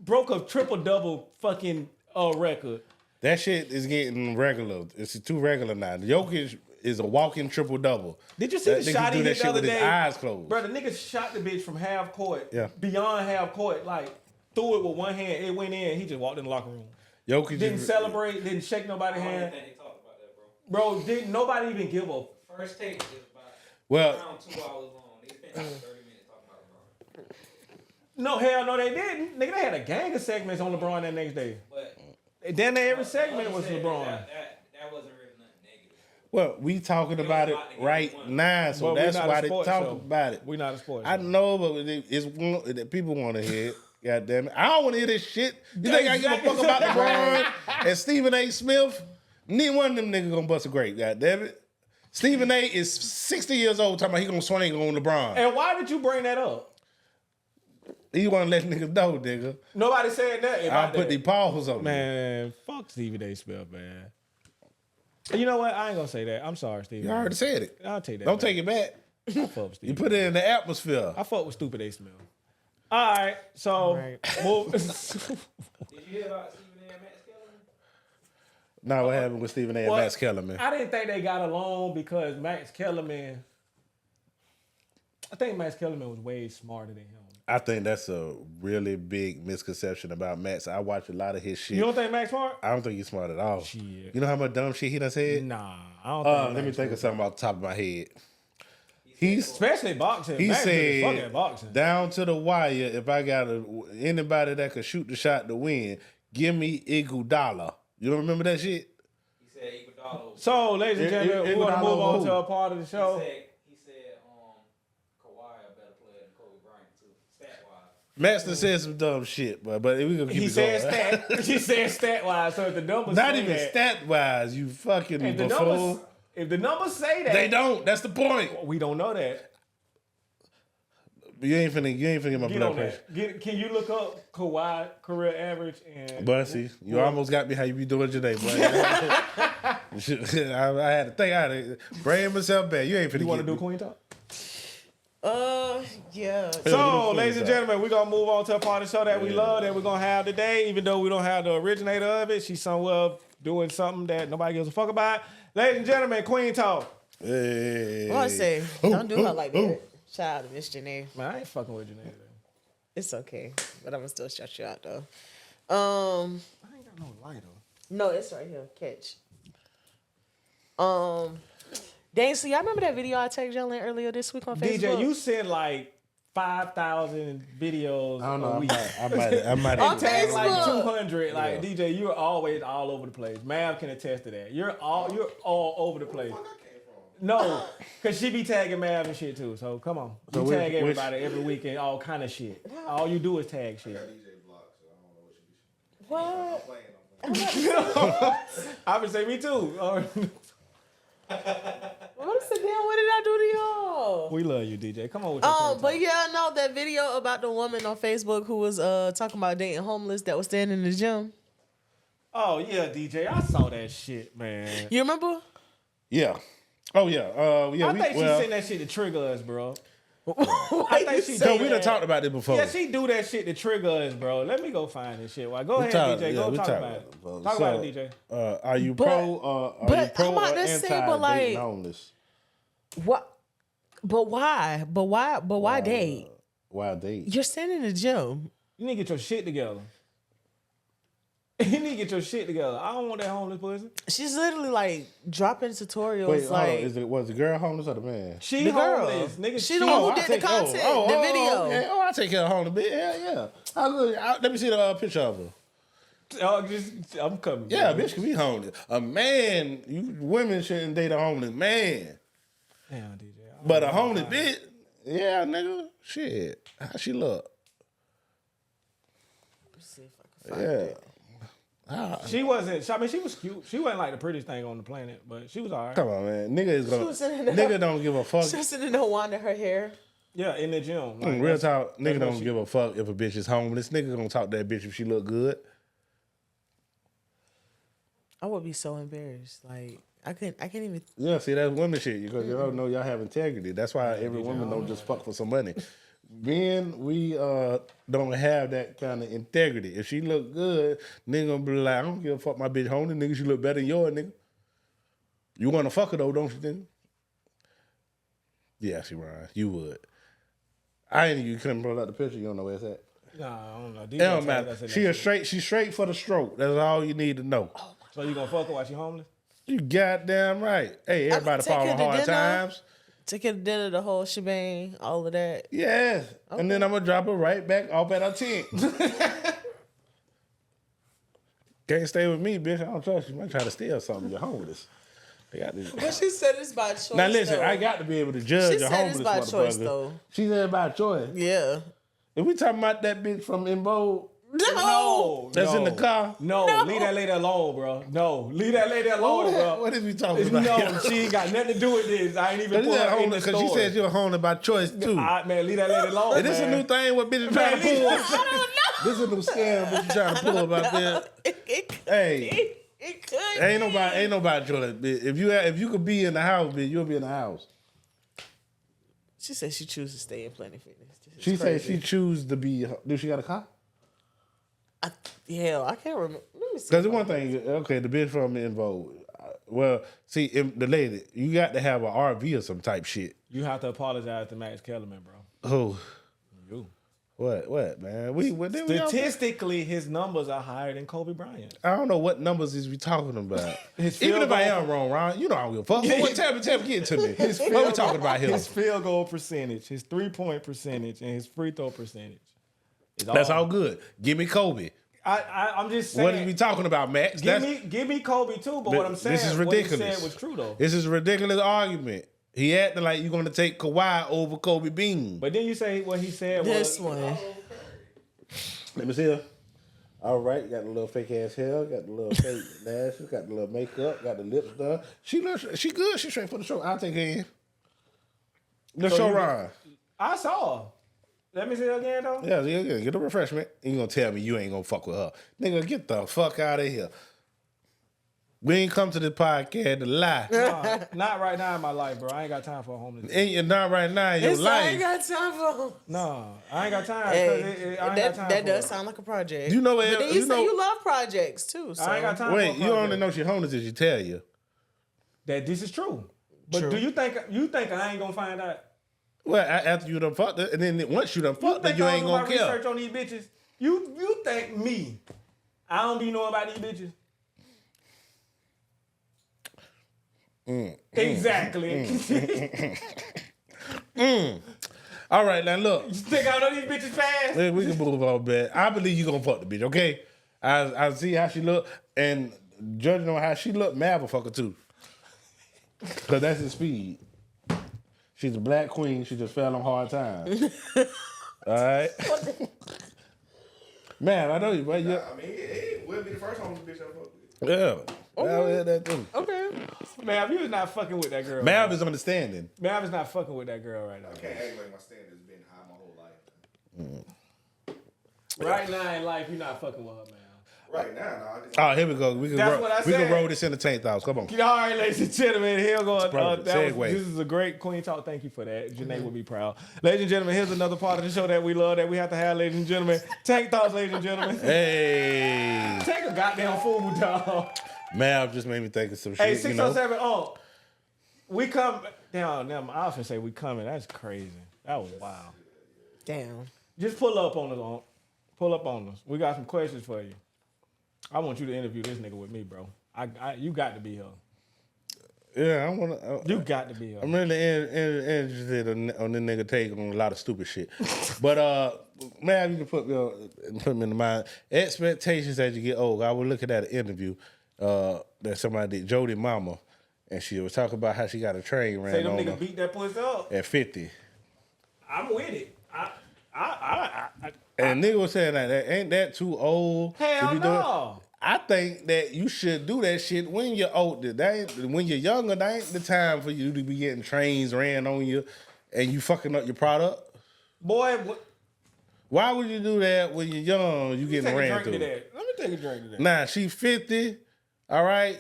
Speaker 2: broke a triple-double fucking record.
Speaker 4: That shit is getting regular. It's too regular now. Jokic is a walking triple double.
Speaker 2: Did you see
Speaker 4: That
Speaker 2: the
Speaker 4: nigga
Speaker 2: shot
Speaker 4: do
Speaker 2: he
Speaker 4: that
Speaker 2: hit
Speaker 4: shit
Speaker 2: the other
Speaker 4: with his
Speaker 2: day?
Speaker 4: eyes closed.
Speaker 2: Bro, the nigga shot the bitch from half court,
Speaker 4: Yeah.
Speaker 2: beyond half court, like threw it with one hand. It went in. He just walked in the locker room.
Speaker 4: Jokic
Speaker 2: Didn't
Speaker 4: just,
Speaker 2: celebrate. Didn't shake nobody's
Speaker 5: I don't
Speaker 2: hand.
Speaker 5: think they talked about that, bro.
Speaker 2: Bro, didn't nobody even give a.
Speaker 5: First take is about
Speaker 4: Well,
Speaker 5: around 2 hours long. They spent like 30 minutes talking about LeBron.
Speaker 2: No, hell no, they didn't. Nigga, they had a gang of segments on LeBron that next day.
Speaker 5: But
Speaker 2: Then every segment
Speaker 5: like you
Speaker 2: was
Speaker 5: said,
Speaker 2: LeBron.
Speaker 5: That wasn't really nothing negative.
Speaker 4: well, we talking about it right now, so
Speaker 2: But we
Speaker 4: that's
Speaker 2: not a
Speaker 4: why they
Speaker 2: sports
Speaker 4: talk
Speaker 2: show.
Speaker 4: about it.
Speaker 2: We not a sports
Speaker 4: I
Speaker 2: show.
Speaker 4: know, but it's one that people want to hear it. God damn it. I don't want to hear this shit. You think I give a fuck about LeBron and Stephen A. Smith? Neither one of them niggas gonna bust a grape, god damn it. Stephen A. is 60 years old talking about he gonna swing on LeBron.
Speaker 2: And why did you bring that up?
Speaker 4: He wanna let niggas know, nigga.
Speaker 2: Nobody said that.
Speaker 4: I'll
Speaker 2: About
Speaker 4: put the
Speaker 2: that.
Speaker 4: paws on
Speaker 2: Man, fuck Stephen A. Smith, man. You know what? I ain't gonna say that. I'm sorry, Stephen.
Speaker 4: You already said it.
Speaker 2: I'll take that.
Speaker 4: Don't
Speaker 2: back.
Speaker 4: take it back.
Speaker 2: I fuck with
Speaker 4: You
Speaker 2: Stephen.
Speaker 4: put it in the atmosphere.
Speaker 2: I fuck with stupid they smell. All right, so
Speaker 3: Right.
Speaker 2: move.
Speaker 5: Did you hear about Stephen A. and Max Kellerman?
Speaker 4: Now what happened with Stephen A. and
Speaker 2: Well,
Speaker 4: Max Kellerman?
Speaker 2: I didn't think they got along because Max Kellerman. I think Max Kellerman was way smarter than him.
Speaker 4: I think that's a really big misconception about Max. I watch a lot of his shit.
Speaker 2: You don't think Max smart?
Speaker 4: I don't think he's smart at all.
Speaker 2: Shit.
Speaker 4: You know how much dumb shit he done said?
Speaker 2: Nah, I don't think.
Speaker 4: Let me
Speaker 2: Max
Speaker 4: think of
Speaker 2: was-
Speaker 4: something off the top of my head. He's
Speaker 2: Especially boxing.
Speaker 4: He
Speaker 2: Max good as fuck
Speaker 4: said
Speaker 2: at boxing.
Speaker 4: down to the wire. If I got anybody that could shoot the shot to win, give me Iguodala. You don't remember that shit?
Speaker 5: He said Iguodala.
Speaker 2: So, ladies and gentlemen, we want to move on to a part of the
Speaker 5: He
Speaker 2: show.
Speaker 5: said Kawhi a better player than Kobe Bryant too, stat wise.
Speaker 4: Master said some dumb shit, but we gonna keep
Speaker 2: He
Speaker 4: it
Speaker 2: said
Speaker 4: going.
Speaker 2: stat. He said stat wise. So if the numbers
Speaker 4: Not
Speaker 2: say
Speaker 4: even
Speaker 2: that,
Speaker 4: stat wise. You fucking
Speaker 2: if the
Speaker 4: buffoon.
Speaker 2: numbers, if the numbers say that,
Speaker 4: They don't. That's the point.
Speaker 2: we don't know that.
Speaker 4: You ain't finna get my
Speaker 2: Get
Speaker 4: blood
Speaker 2: on
Speaker 4: pressure.
Speaker 2: that. Can you look up Kawhi career average and
Speaker 4: Bussy, you almost got me how you be doing today, boy. I had to think. I had to bring myself back. You ain't finna
Speaker 2: you want to
Speaker 4: get
Speaker 2: do
Speaker 4: me.
Speaker 2: Queen Talk?
Speaker 3: Yeah.
Speaker 2: So, ladies and gentlemen, we're going to move on to a part of the show that we love, that we're going to have today. Even though we don't have the originator of it, she's somewhere doing something that nobody gives a fuck about. Ladies and gentlemen, Queen Talk.
Speaker 4: Hey.
Speaker 3: What I say? Don't do her like that. Shout out to Miss Janae.
Speaker 2: Man, I ain't fucking with you, nigga.
Speaker 3: It's okay, but I'm gonna still shout you out though.
Speaker 2: I ain't got no lighter.
Speaker 3: No, it's right here. Catch. Dang, so y'all remember that video I tagged y'all in earlier this week on Facebook?
Speaker 2: DJ, you sent like 5,000 videos
Speaker 4: I don't
Speaker 2: a
Speaker 4: know.
Speaker 2: week.
Speaker 4: I might
Speaker 3: On
Speaker 4: have.
Speaker 2: Tag like
Speaker 3: Facebook.
Speaker 2: 200. Like DJ, you're always all over the place. Mav can attest to that. You're all over the place. No, cause she be tagging Mav and shit too. So come on, you
Speaker 4: So
Speaker 2: tag
Speaker 4: which-
Speaker 2: everybody every week and all kind of shit. All you do is tag shit.
Speaker 3: What?
Speaker 2: I would say me too.
Speaker 3: What is the damn? What did I do to y'all?
Speaker 2: We love you, DJ. Come on with your Queen
Speaker 3: But
Speaker 2: Talk.
Speaker 3: yeah, no, that video about the woman on Facebook who was talking about dating homeless that was standing in the gym.
Speaker 2: Oh yeah, DJ, I saw that shit, man.
Speaker 3: You remember?
Speaker 4: Yeah. Oh yeah. Yeah.
Speaker 2: I think she sent that shit to trigger us, bro. I think she
Speaker 4: So
Speaker 2: do
Speaker 4: we done
Speaker 2: that.
Speaker 4: talked about this before.
Speaker 2: Yeah, she do that shit to trigger us, bro. Let me go find this shit. Well, go ahead, DJ. Go talk about it. Talk about it, DJ.
Speaker 4: Are you
Speaker 3: But-
Speaker 4: pro? Are you
Speaker 3: but
Speaker 4: pro
Speaker 3: I'm about
Speaker 4: or
Speaker 3: to
Speaker 4: anti
Speaker 3: say, but like-
Speaker 4: dating homeless?
Speaker 3: What? But why? But why date?
Speaker 4: Why date?
Speaker 3: You're standing in the gym.
Speaker 2: You need to get your shit together. You need to get your shit together. I don't want that homeless pussy.
Speaker 3: She's literally like dropping tutorials.
Speaker 4: Wait, hold on.
Speaker 3: like
Speaker 4: Was the girl homeless or the man?
Speaker 2: She
Speaker 3: The girl.
Speaker 2: homeless, nigga.
Speaker 3: She the one who did the content, the video.
Speaker 4: Okay. Oh, I take care of homeless. Bitch. Yeah. Let me see the picture of her.
Speaker 2: I'm coming.
Speaker 4: Yeah,
Speaker 2: bro.
Speaker 4: bitch can be homeless. A man, women shouldn't date a homeless man.
Speaker 2: Damn, DJ.
Speaker 4: But a homeless bitch, yeah, nigga, shit. How she look?
Speaker 3: See if I can find
Speaker 4: Yeah.
Speaker 3: it.
Speaker 2: She wasn't. I mean, she was cute. She wasn't like the prettiest thing on the planet, but she was alright.
Speaker 4: Come on, man. Nigga is gonna.
Speaker 3: was in there.
Speaker 4: Nigga don't give a fuck.
Speaker 3: She was sitting there winding her hair.
Speaker 2: Yeah, in the gym. Like,
Speaker 4: Real
Speaker 2: that's-
Speaker 4: talk. Nigga
Speaker 2: what
Speaker 4: don't
Speaker 2: she-
Speaker 4: give a fuck if a bitch is homeless. Nigga gonna talk to that bitch if she look good.
Speaker 3: I would be so embarrassed. Like I can't even.
Speaker 4: Yeah, see that's women shit. Because y'all know y'all have integrity. That's why every woman don't just fuck for some money. Men, we don't have that kind of integrity. If she look good, nigga gonna be like, I don't give a fuck my bitch homeless. Nigga, she look better than yours, nigga. You wanna fuck her though, don't you, nigga? Yeah, she Ryan. You would. You couldn't pull out the picture. You don't know where it's at.
Speaker 2: Nah, I don't know.
Speaker 4: It don't matter. She's straight for the stroke. That's all you need to know.
Speaker 2: So you gonna fuck her while she homeless?
Speaker 4: You goddamn right. Hey, everybody
Speaker 3: take her
Speaker 4: follow
Speaker 3: to
Speaker 4: hard
Speaker 3: dinner.
Speaker 4: times.
Speaker 3: Take her to dinner, the whole shebang, all of that.
Speaker 4: Yes. And then I'm gonna drop her right back off at our tent. Can't stay with me, bitch. I don't trust you. You might try to steal something. You're homeless. They got this.
Speaker 3: But she said it's by choice.
Speaker 4: Now listen,
Speaker 3: though.
Speaker 4: I got to be able to judge
Speaker 3: She
Speaker 4: a
Speaker 3: said
Speaker 4: homeless
Speaker 3: it's by
Speaker 4: motherfucker.
Speaker 3: choice, though.
Speaker 4: She said by choice.
Speaker 3: Yeah.
Speaker 4: If we talking about that bitch from Invo
Speaker 3: No.
Speaker 4: that's in the car,
Speaker 2: No, leave that lady alone, bro. No, leave that lady alone, bro.
Speaker 4: what is we talking about?
Speaker 2: No, she ain't got nothing to do with this. I ain't even put her in the
Speaker 4: Because
Speaker 2: story.
Speaker 4: she said you're homeless by choice too.
Speaker 2: Man, leave that lady alone,
Speaker 4: And this
Speaker 2: man.
Speaker 4: a new thing what bitches trying to
Speaker 2: Man,
Speaker 4: pull.
Speaker 2: I don't
Speaker 3: know.
Speaker 4: This is a new scam bitches trying to pull about this. Hey.
Speaker 3: It could.
Speaker 4: Ain't nobody doing that, bitch. If you could be in the house, bitch, you'll be in the house.
Speaker 3: She said she chooses to stay in Planet Fitness. This is
Speaker 4: She said
Speaker 3: crazy.
Speaker 4: she choose to be. Do she got a car?
Speaker 3: I can't remember. Let me see.
Speaker 4: Because the one thing, okay, the bitch from involved. Well, see, the lady, you got to have an RV or some type shit.
Speaker 2: You have to apologize to Max Kellerman, bro.
Speaker 4: Oh,
Speaker 2: You.
Speaker 4: what, man? We
Speaker 2: Statistically, his numbers are higher than Kobe Bryant.
Speaker 4: I don't know what numbers is we talking about.
Speaker 2: His
Speaker 4: Even
Speaker 2: field
Speaker 4: if I
Speaker 2: goal-
Speaker 4: am wrong, Ron, you know I don't give a fuck. What, tell me, get into me. What we talking about here?
Speaker 2: His field goal percentage, his 3-point percentage, and his free throw percentage. is
Speaker 4: That's all good. Give me Kobe.
Speaker 2: I'm just saying.
Speaker 4: What are we talking about, Max?
Speaker 2: Give me Kobe too, but what I'm saying,
Speaker 4: This is
Speaker 2: what he
Speaker 4: ridiculous.
Speaker 2: said was true though.
Speaker 4: This is a ridiculous argument. He acting like you're going to take Kawhi over Kobe Bean.
Speaker 2: But then you say what he said
Speaker 3: This
Speaker 2: was
Speaker 3: one.
Speaker 4: Let me see her. All right, got the little fake ass hair, got the little fake lashes, got the little makeup, got the lips done. She good. She straight for the show. I'll take her in. The
Speaker 2: So
Speaker 4: show
Speaker 2: you-
Speaker 4: Ron.
Speaker 2: I saw her. Let me see her again though.
Speaker 4: Yeah, get a refreshment. You gonna tell me you ain't gonna fuck with her. Nigga, get the fuck out of here. We ain't come to this podcast to lie.
Speaker 2: Nah, not right now in my life, bro. I ain't got time for a homeless.
Speaker 4: And you're not right now in your
Speaker 3: It's I
Speaker 4: life.
Speaker 3: ain't got time for.
Speaker 2: No, I ain't got time.
Speaker 3: Hey,
Speaker 2: I ain't got time
Speaker 3: that
Speaker 2: for
Speaker 3: does
Speaker 2: it.
Speaker 3: sound like a project.
Speaker 4: You know what?
Speaker 3: But then
Speaker 4: you
Speaker 3: you say
Speaker 4: know-
Speaker 3: you love projects too. So.
Speaker 2: I ain't got time.
Speaker 4: Wait,
Speaker 2: for a
Speaker 4: you only
Speaker 2: project.
Speaker 4: know she homeless if she tell you.
Speaker 2: that this is true. But
Speaker 3: True.
Speaker 2: do you think I ain't gonna find out?
Speaker 4: Well, after you done fucked her, and then once you done fucked her, you
Speaker 2: I
Speaker 4: ain't
Speaker 2: don't
Speaker 4: gonna
Speaker 2: do my
Speaker 4: care.
Speaker 2: research on these bitches? You think me? I don't be knowing about these bitches. Exactly.
Speaker 4: All right, now look.
Speaker 2: You think I know these bitches fast?
Speaker 4: We can move on, man. I believe you gonna fuck the bitch, okay? I see how she look, and judging on how she look, Mav will fuck her too. Cause that's his speed. She's a black queen. She just fell on hard times. All right, Mav, I know you, but yeah,
Speaker 6: I mean, it wouldn't be the first homeless bitch I fucked with.
Speaker 4: yeah. Mav had that too.
Speaker 3: Okay.
Speaker 2: Mav, you was not fucking with that girl.
Speaker 4: Mav is understanding.
Speaker 2: Mav is not fucking with that girl right now.
Speaker 6: I can't act like my standards been high my whole life.
Speaker 2: Right now in life, you're not fucking with her, man.
Speaker 6: Right now, no. I just,
Speaker 4: Oh, here we go. We can
Speaker 2: That's what I
Speaker 4: we can
Speaker 2: said.
Speaker 4: roll this in the tank house. Come on.
Speaker 2: All right, ladies and gentlemen, here go.
Speaker 4: perfect. Segue.
Speaker 2: This is a great Queen Talk. Thank you for that. Janae will be proud. Ladies and gentlemen, here's another part of the show that we love, that we have to have, ladies and gentlemen. Tank Thoughts, ladies and gentlemen.
Speaker 4: Hey,
Speaker 2: Take a goddamn food, dog.
Speaker 4: Mav just made me think of some shit.
Speaker 2: Hey,
Speaker 4: you know?
Speaker 2: 607. Oh, we come. Damn, I often say we coming. That's crazy. That was wild.
Speaker 3: Damn.
Speaker 2: Just pull up on us. Pull up on us. We got some questions for you. I want you to interview this nigga with me, bro. You got to be here.
Speaker 4: Yeah, I want to.
Speaker 2: You got to be here.
Speaker 4: I'm really interested on this nigga take on a lot of stupid shit. But man, you can put me in the mind. Expectations as you get old. I was looking at an interview that somebody did, Jody Mama, and she was talking about how she got a train
Speaker 2: Say
Speaker 4: ran
Speaker 2: them
Speaker 4: on
Speaker 2: niggas
Speaker 4: her
Speaker 2: beat that pussy up.
Speaker 4: at 50.
Speaker 2: I'm with it.
Speaker 4: And nigga was saying that ain't that too old
Speaker 2: Hell
Speaker 4: to be doing?
Speaker 2: no.
Speaker 4: I think that you should do that shit when you're older. When you're younger, that ain't the time for you to be getting trains ran on you and you fucking up your product.
Speaker 2: Boy,
Speaker 4: Why would you do that when you're young? You
Speaker 2: take
Speaker 4: getting
Speaker 2: a
Speaker 4: ran
Speaker 2: drink
Speaker 4: through.
Speaker 2: to that. Let me take a drink to that.
Speaker 4: Nah, she 50. All right,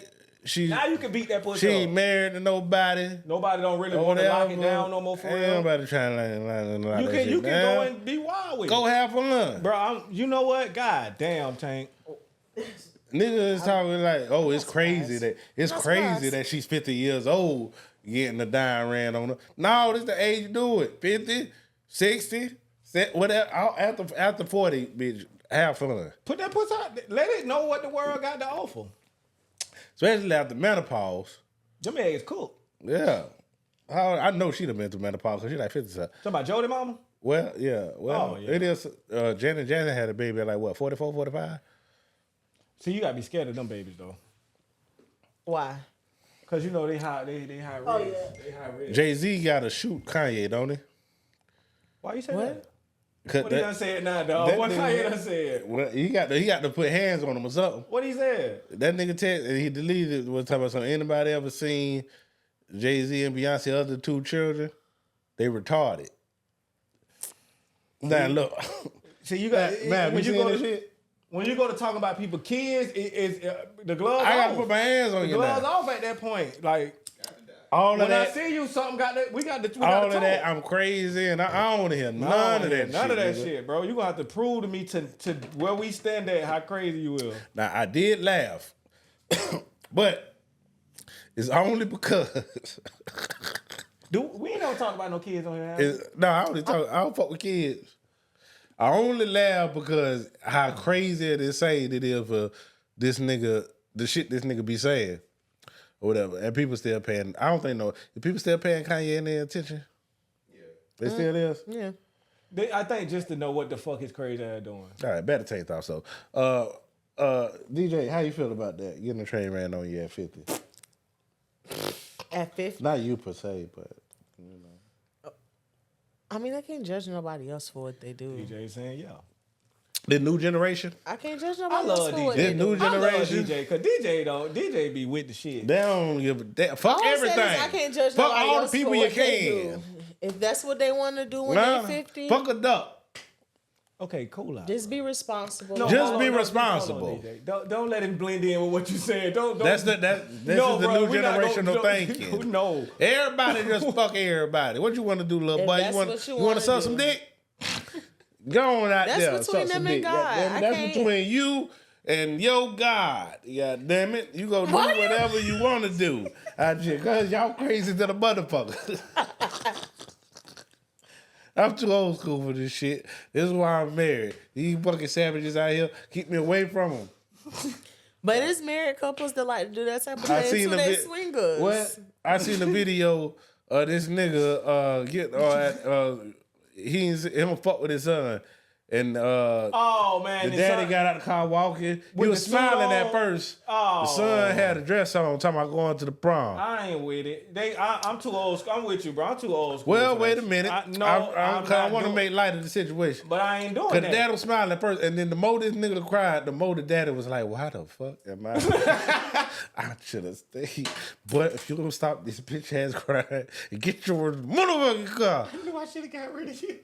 Speaker 2: Now you can beat that pussy
Speaker 4: she
Speaker 2: up.
Speaker 4: ain't married to nobody.
Speaker 2: Nobody don't really want to lock it down no more for
Speaker 4: Ain't
Speaker 2: real.
Speaker 4: nobody trying to lock
Speaker 2: You
Speaker 4: that
Speaker 2: can
Speaker 4: shit
Speaker 2: go
Speaker 4: down.
Speaker 2: and be wild with
Speaker 4: Go
Speaker 2: it.
Speaker 4: have fun.
Speaker 2: Bro, you know what? God damn, Tank.
Speaker 4: Niggas is talking like, oh, it's crazy
Speaker 3: surprised.
Speaker 4: that
Speaker 3: Not
Speaker 4: crazy
Speaker 3: surprised.
Speaker 4: that she's 50 years old getting a dime ran on her. No, this the age you do it. 50, 60, whatever. After 40, bitch, have fun.
Speaker 2: Put that pussy out. Let it know what the world got to offer.
Speaker 4: Especially after menopause.
Speaker 2: Them eggs cook.
Speaker 4: Yeah. I know she'd have been through menopause because she's like 50.
Speaker 2: Talking about Jody Mama?
Speaker 4: Well, yeah. Well,
Speaker 2: Oh, yeah.
Speaker 4: it is. Janet had a baby at like what, 44, 45?
Speaker 2: See, you gotta be scared of them babies though.
Speaker 3: Why?
Speaker 2: Cause you know they high risk.
Speaker 3: Oh, yeah.
Speaker 2: They high risk.
Speaker 4: Jay-Z got to shoot Kanye, don't he?
Speaker 2: Why you say
Speaker 3: What?
Speaker 2: that?
Speaker 4: Cut
Speaker 2: What he done said now, dog?
Speaker 4: that
Speaker 2: What
Speaker 4: nigga-
Speaker 2: Kanye done said?
Speaker 4: Well, he got to put hands on him or something.
Speaker 2: What he said?
Speaker 4: That nigga he deleted was talking about something. Anybody ever seen Jay-Z and Beyonce other two children? They retarded. Now look,
Speaker 2: See, you got
Speaker 4: man,
Speaker 2: when
Speaker 4: you
Speaker 2: you
Speaker 4: seen
Speaker 2: go
Speaker 4: that
Speaker 2: to
Speaker 4: shit?
Speaker 2: when you go to talk about people kids, it's the gloves
Speaker 4: I gotta
Speaker 2: off.
Speaker 4: put my hands on
Speaker 2: The
Speaker 4: you
Speaker 2: gloves
Speaker 4: now.
Speaker 2: off at that point. Like
Speaker 4: All of
Speaker 2: when
Speaker 4: that.
Speaker 2: I see you, something got that. We got to
Speaker 4: All of that, I'm crazy, and I don't want to hear none of that shit.
Speaker 2: None of that
Speaker 4: nigga.
Speaker 2: shit, bro. You gonna have to prove to me to where we stand at how crazy you will.
Speaker 4: Now, I did laugh, but it's only because...
Speaker 2: We ain't gonna talk about no kids on here.
Speaker 4: No, I don't fuck with kids. I only laugh because how crazy it is saying it is for this nigga, the shit this nigga be saying, or whatever. And people still paying. I don't think if people still paying Kanye any attention. Yeah, they still is.
Speaker 3: Yeah.
Speaker 2: I think just to know what the fuck his crazy ass doing.
Speaker 4: All right, better take off. So, DJ, how you feel about that? Getting a train ran on you at 50?
Speaker 3: At 50?
Speaker 4: Not you per se, but
Speaker 3: I mean, I can't judge nobody else for what they do.
Speaker 2: DJ saying, yeah.
Speaker 4: the new generation.
Speaker 3: I can't judge
Speaker 2: I
Speaker 3: nobody else
Speaker 2: love
Speaker 3: for what
Speaker 2: DJ.
Speaker 3: they
Speaker 4: This new
Speaker 3: do.
Speaker 2: I love
Speaker 4: generation.
Speaker 2: DJ, cause DJ be with the shit.
Speaker 4: They don't give a damn. Fuck
Speaker 3: All I'm saying is
Speaker 4: everything.
Speaker 3: I can't judge
Speaker 4: Fuck
Speaker 3: nobody
Speaker 4: all the
Speaker 3: else
Speaker 4: people
Speaker 3: for
Speaker 4: you
Speaker 3: what they
Speaker 4: can.
Speaker 3: do. If that's what they want to do when
Speaker 4: Nah,
Speaker 3: they're 50,
Speaker 4: fuck a duck.
Speaker 2: Okay, cool out.
Speaker 3: just be responsible.
Speaker 2: No,
Speaker 4: Just
Speaker 2: hold on,
Speaker 4: be
Speaker 2: hold on,
Speaker 4: responsible.
Speaker 2: hold on, DJ. Don't let him blend in with what you said. Don't.
Speaker 4: This
Speaker 2: No,
Speaker 4: is the
Speaker 2: bro,
Speaker 4: new
Speaker 2: we not gonna-
Speaker 4: generational thinking.
Speaker 2: No.
Speaker 4: Everybody just fuck everybody. What you want to do, little
Speaker 3: If
Speaker 4: boy?
Speaker 3: that's
Speaker 4: You want
Speaker 3: what you
Speaker 4: to
Speaker 3: wanna
Speaker 4: suck
Speaker 3: do.
Speaker 4: some dick? Go on out
Speaker 3: That's
Speaker 4: there.
Speaker 3: between
Speaker 4: suck some
Speaker 3: them and
Speaker 4: dick.
Speaker 3: God.
Speaker 4: Goddamn,
Speaker 3: I
Speaker 4: that's
Speaker 3: can't-
Speaker 4: between you and your God. God damn it. You go do
Speaker 3: Why you-
Speaker 4: whatever you want to do. Because y'all crazy to the motherfucker. I'm too old school for this shit. This is why I'm married. These fucking savages out here keep me away from them.
Speaker 3: But it's married couples that like to do that type of
Speaker 4: I
Speaker 3: thing
Speaker 4: seen
Speaker 3: too.
Speaker 4: the
Speaker 3: They
Speaker 4: vid-
Speaker 3: swingers.
Speaker 4: What? I seen a video of this nigga him fuck with his son. And
Speaker 2: Oh man,
Speaker 4: the
Speaker 2: his
Speaker 4: daddy
Speaker 2: son-
Speaker 4: got out the car walking. He
Speaker 2: With
Speaker 4: was
Speaker 2: the suit
Speaker 4: smiling at
Speaker 2: on?
Speaker 4: first.
Speaker 2: Oh.
Speaker 4: The son had a dress on, talking about going to the prom.
Speaker 2: I ain't with it. I'm too old school. I'm with you, bro. I'm too old school.
Speaker 4: Well,
Speaker 2: for
Speaker 4: wait
Speaker 2: that
Speaker 4: a minute.
Speaker 2: shit.
Speaker 4: I want to make light of the situation.
Speaker 2: But I ain't doing
Speaker 4: Because
Speaker 2: that.
Speaker 4: the dad was smiling at first, and then the more this nigga cried, the more the daddy was like, well, how the fuck am I? I should have stayed. But if you don't stop this bitch ass crying and get your motherfucking car.
Speaker 2: I knew I should have got rid of you.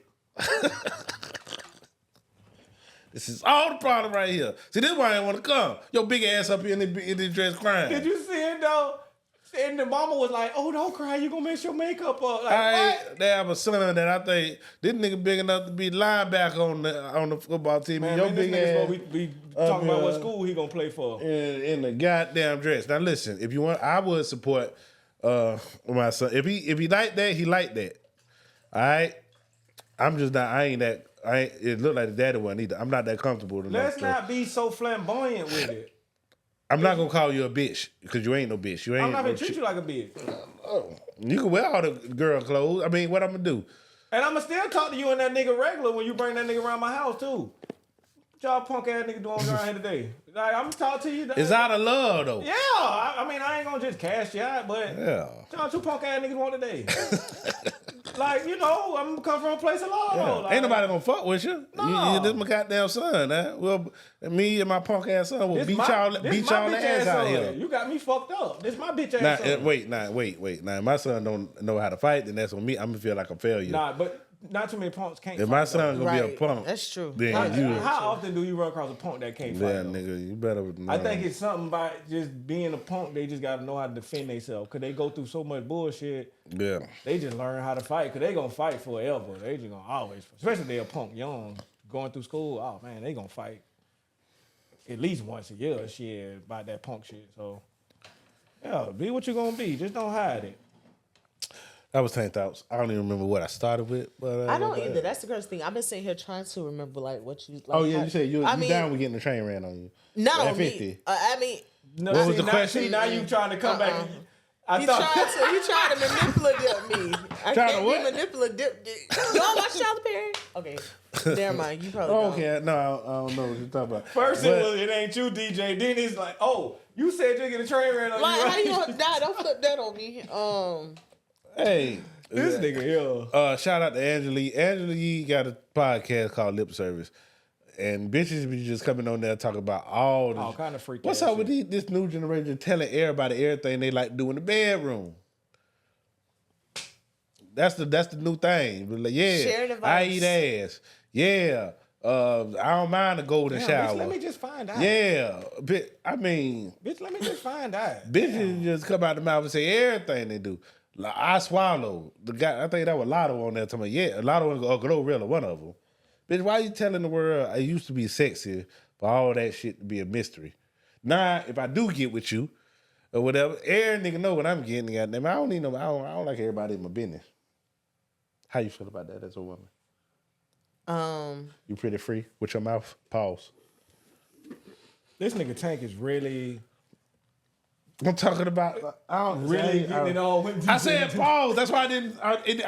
Speaker 4: This is all the problem right here. See, this is why I didn't want to come. Your big ass up here in the dress crying.
Speaker 2: Did you see it though? And the mama was like, "Oh, don't cry. You gonna mess your makeup up." Like,
Speaker 4: They have a son that I think this nigga big enough to be linebacker on the football team.
Speaker 2: Man,
Speaker 4: Your
Speaker 2: this
Speaker 4: big
Speaker 2: nigga's
Speaker 4: ass
Speaker 2: supposed to be talking about what school he gonna play for.
Speaker 4: in the goddamn dress. Now listen, if you want, I would support my son. If he like that, he like that. All right. I'm just not. It looked like the daddy wasn't either. I'm not that comfortable.
Speaker 2: Let's not be so flamboyant with it.
Speaker 4: I'm not gonna call you a bitch because you ain't no bitch. You ain't.
Speaker 2: I'm not
Speaker 4: no
Speaker 2: gonna treat you like a bitch.
Speaker 4: You can wear all the girl clothes. I mean, what I'm gonna do?
Speaker 2: And I'ma still talk to you and that nigga regular when you bring that nigga around my house too. What y'all punk ass nigga doing around here today? Like, I'm talking to you.
Speaker 4: It's out of love though.
Speaker 2: Yeah, I mean, I ain't gonna just cash you out, but
Speaker 4: Yeah.
Speaker 2: y'all two punk ass niggas want today. Like, you know, I'm come from a place of love.
Speaker 4: Yeah.
Speaker 2: Like,
Speaker 4: Ain't nobody gonna fuck with you.
Speaker 2: No.
Speaker 4: This my goddamn son. Well, me and my punk ass son will
Speaker 2: this
Speaker 4: beat
Speaker 2: my-
Speaker 4: y'all
Speaker 2: this
Speaker 4: beat
Speaker 2: my
Speaker 4: y'all
Speaker 2: bitch
Speaker 4: ass out
Speaker 2: son.
Speaker 4: here.
Speaker 2: You got me fucked up. This my bitch ass son.
Speaker 4: Wait. Now, if my son don't know how to fight, then that's on me. I'm gonna feel like a failure.
Speaker 2: Nah, but not too many punks can't
Speaker 4: If
Speaker 2: fight,
Speaker 4: my
Speaker 2: though.
Speaker 4: son gonna be
Speaker 3: Right.
Speaker 4: a punk,
Speaker 3: That's true.
Speaker 4: then
Speaker 3: That's
Speaker 4: you,
Speaker 3: true.
Speaker 2: How often do you run across a punk that can't fight?
Speaker 4: yeah,
Speaker 2: though?
Speaker 4: nigga, you better.
Speaker 2: I think it's something about just being a punk. They just gotta know how to defend themselves because they go through so much bullshit.
Speaker 4: yeah.
Speaker 2: They just learn how to fight because they gonna fight forever. They just gonna always, especially if they a punk young going through school. Oh man, they gonna fight at least once a year. Shit about that punk shit. So yeah, be what you gonna be. Just don't hide it.
Speaker 4: That was 10 thoughts. I don't even remember what I started with, but
Speaker 3: I don't either. That's the crazy thing. I've been sitting here trying to remember like what you. Like,
Speaker 4: Oh yeah,
Speaker 3: how-
Speaker 4: you said you
Speaker 3: I mean,
Speaker 4: down with getting the train ran on you.
Speaker 3: not
Speaker 4: At
Speaker 3: on me.
Speaker 4: 50.
Speaker 3: I mean,
Speaker 2: No,
Speaker 4: What
Speaker 2: see,
Speaker 4: was the
Speaker 2: now,
Speaker 4: question?
Speaker 2: See, now you trying to come back. I
Speaker 3: he
Speaker 2: thought.
Speaker 3: tried to manipulate me. I
Speaker 4: Trying to
Speaker 3: can't
Speaker 4: what?
Speaker 3: be manipulative. You don't watch Tyler Perry? Okay, never mind. You probably
Speaker 4: Oh,
Speaker 3: don't.
Speaker 4: okay, no, I don't know what you're talking about.
Speaker 2: First
Speaker 4: But-
Speaker 2: it ain't you, DJ. Then it's like, oh, you said you get a train ran on
Speaker 3: Like,
Speaker 2: you.
Speaker 3: how
Speaker 2: Right?
Speaker 3: you gonna die? Don't flip that on me.
Speaker 4: Hey,
Speaker 2: This nigga here.
Speaker 4: shout out to Angela. Angela got a podcast called Lip Service, and bitches be just coming on there talking about all the
Speaker 2: All kind of freak
Speaker 4: What's
Speaker 2: ass
Speaker 4: up with this new generation telling everybody everything they like to do in the bedroom? That's the new thing. But like, yeah,
Speaker 3: Share the
Speaker 4: I
Speaker 3: vibes.
Speaker 4: eat ass. Yeah, I don't mind a golden
Speaker 2: Damn,
Speaker 4: shower.
Speaker 2: bitch, let me just find out.
Speaker 4: Yeah, I mean,
Speaker 2: Bitch, let me just find out.
Speaker 4: bitches just come out the mouth and say everything they do. Like, I Swallow, the guy, I think that was Lotto on there. Talking about, yeah, Lotto and Glorilla, one of them. Bitch, why you telling the world I used to be sexy for all that shit to be a mystery? Now, if I do get with you or whatever, every nigga know what I'm getting. Goddamn, I don't need no. I don't like everybody in my business. How you feel about that as a woman? You pretty free with your mouth? Pause.
Speaker 2: This nigga Tank is really.
Speaker 4: I'm talking about. I don't
Speaker 2: Really
Speaker 4: say,
Speaker 2: getting it all with
Speaker 4: I said pause. That's why I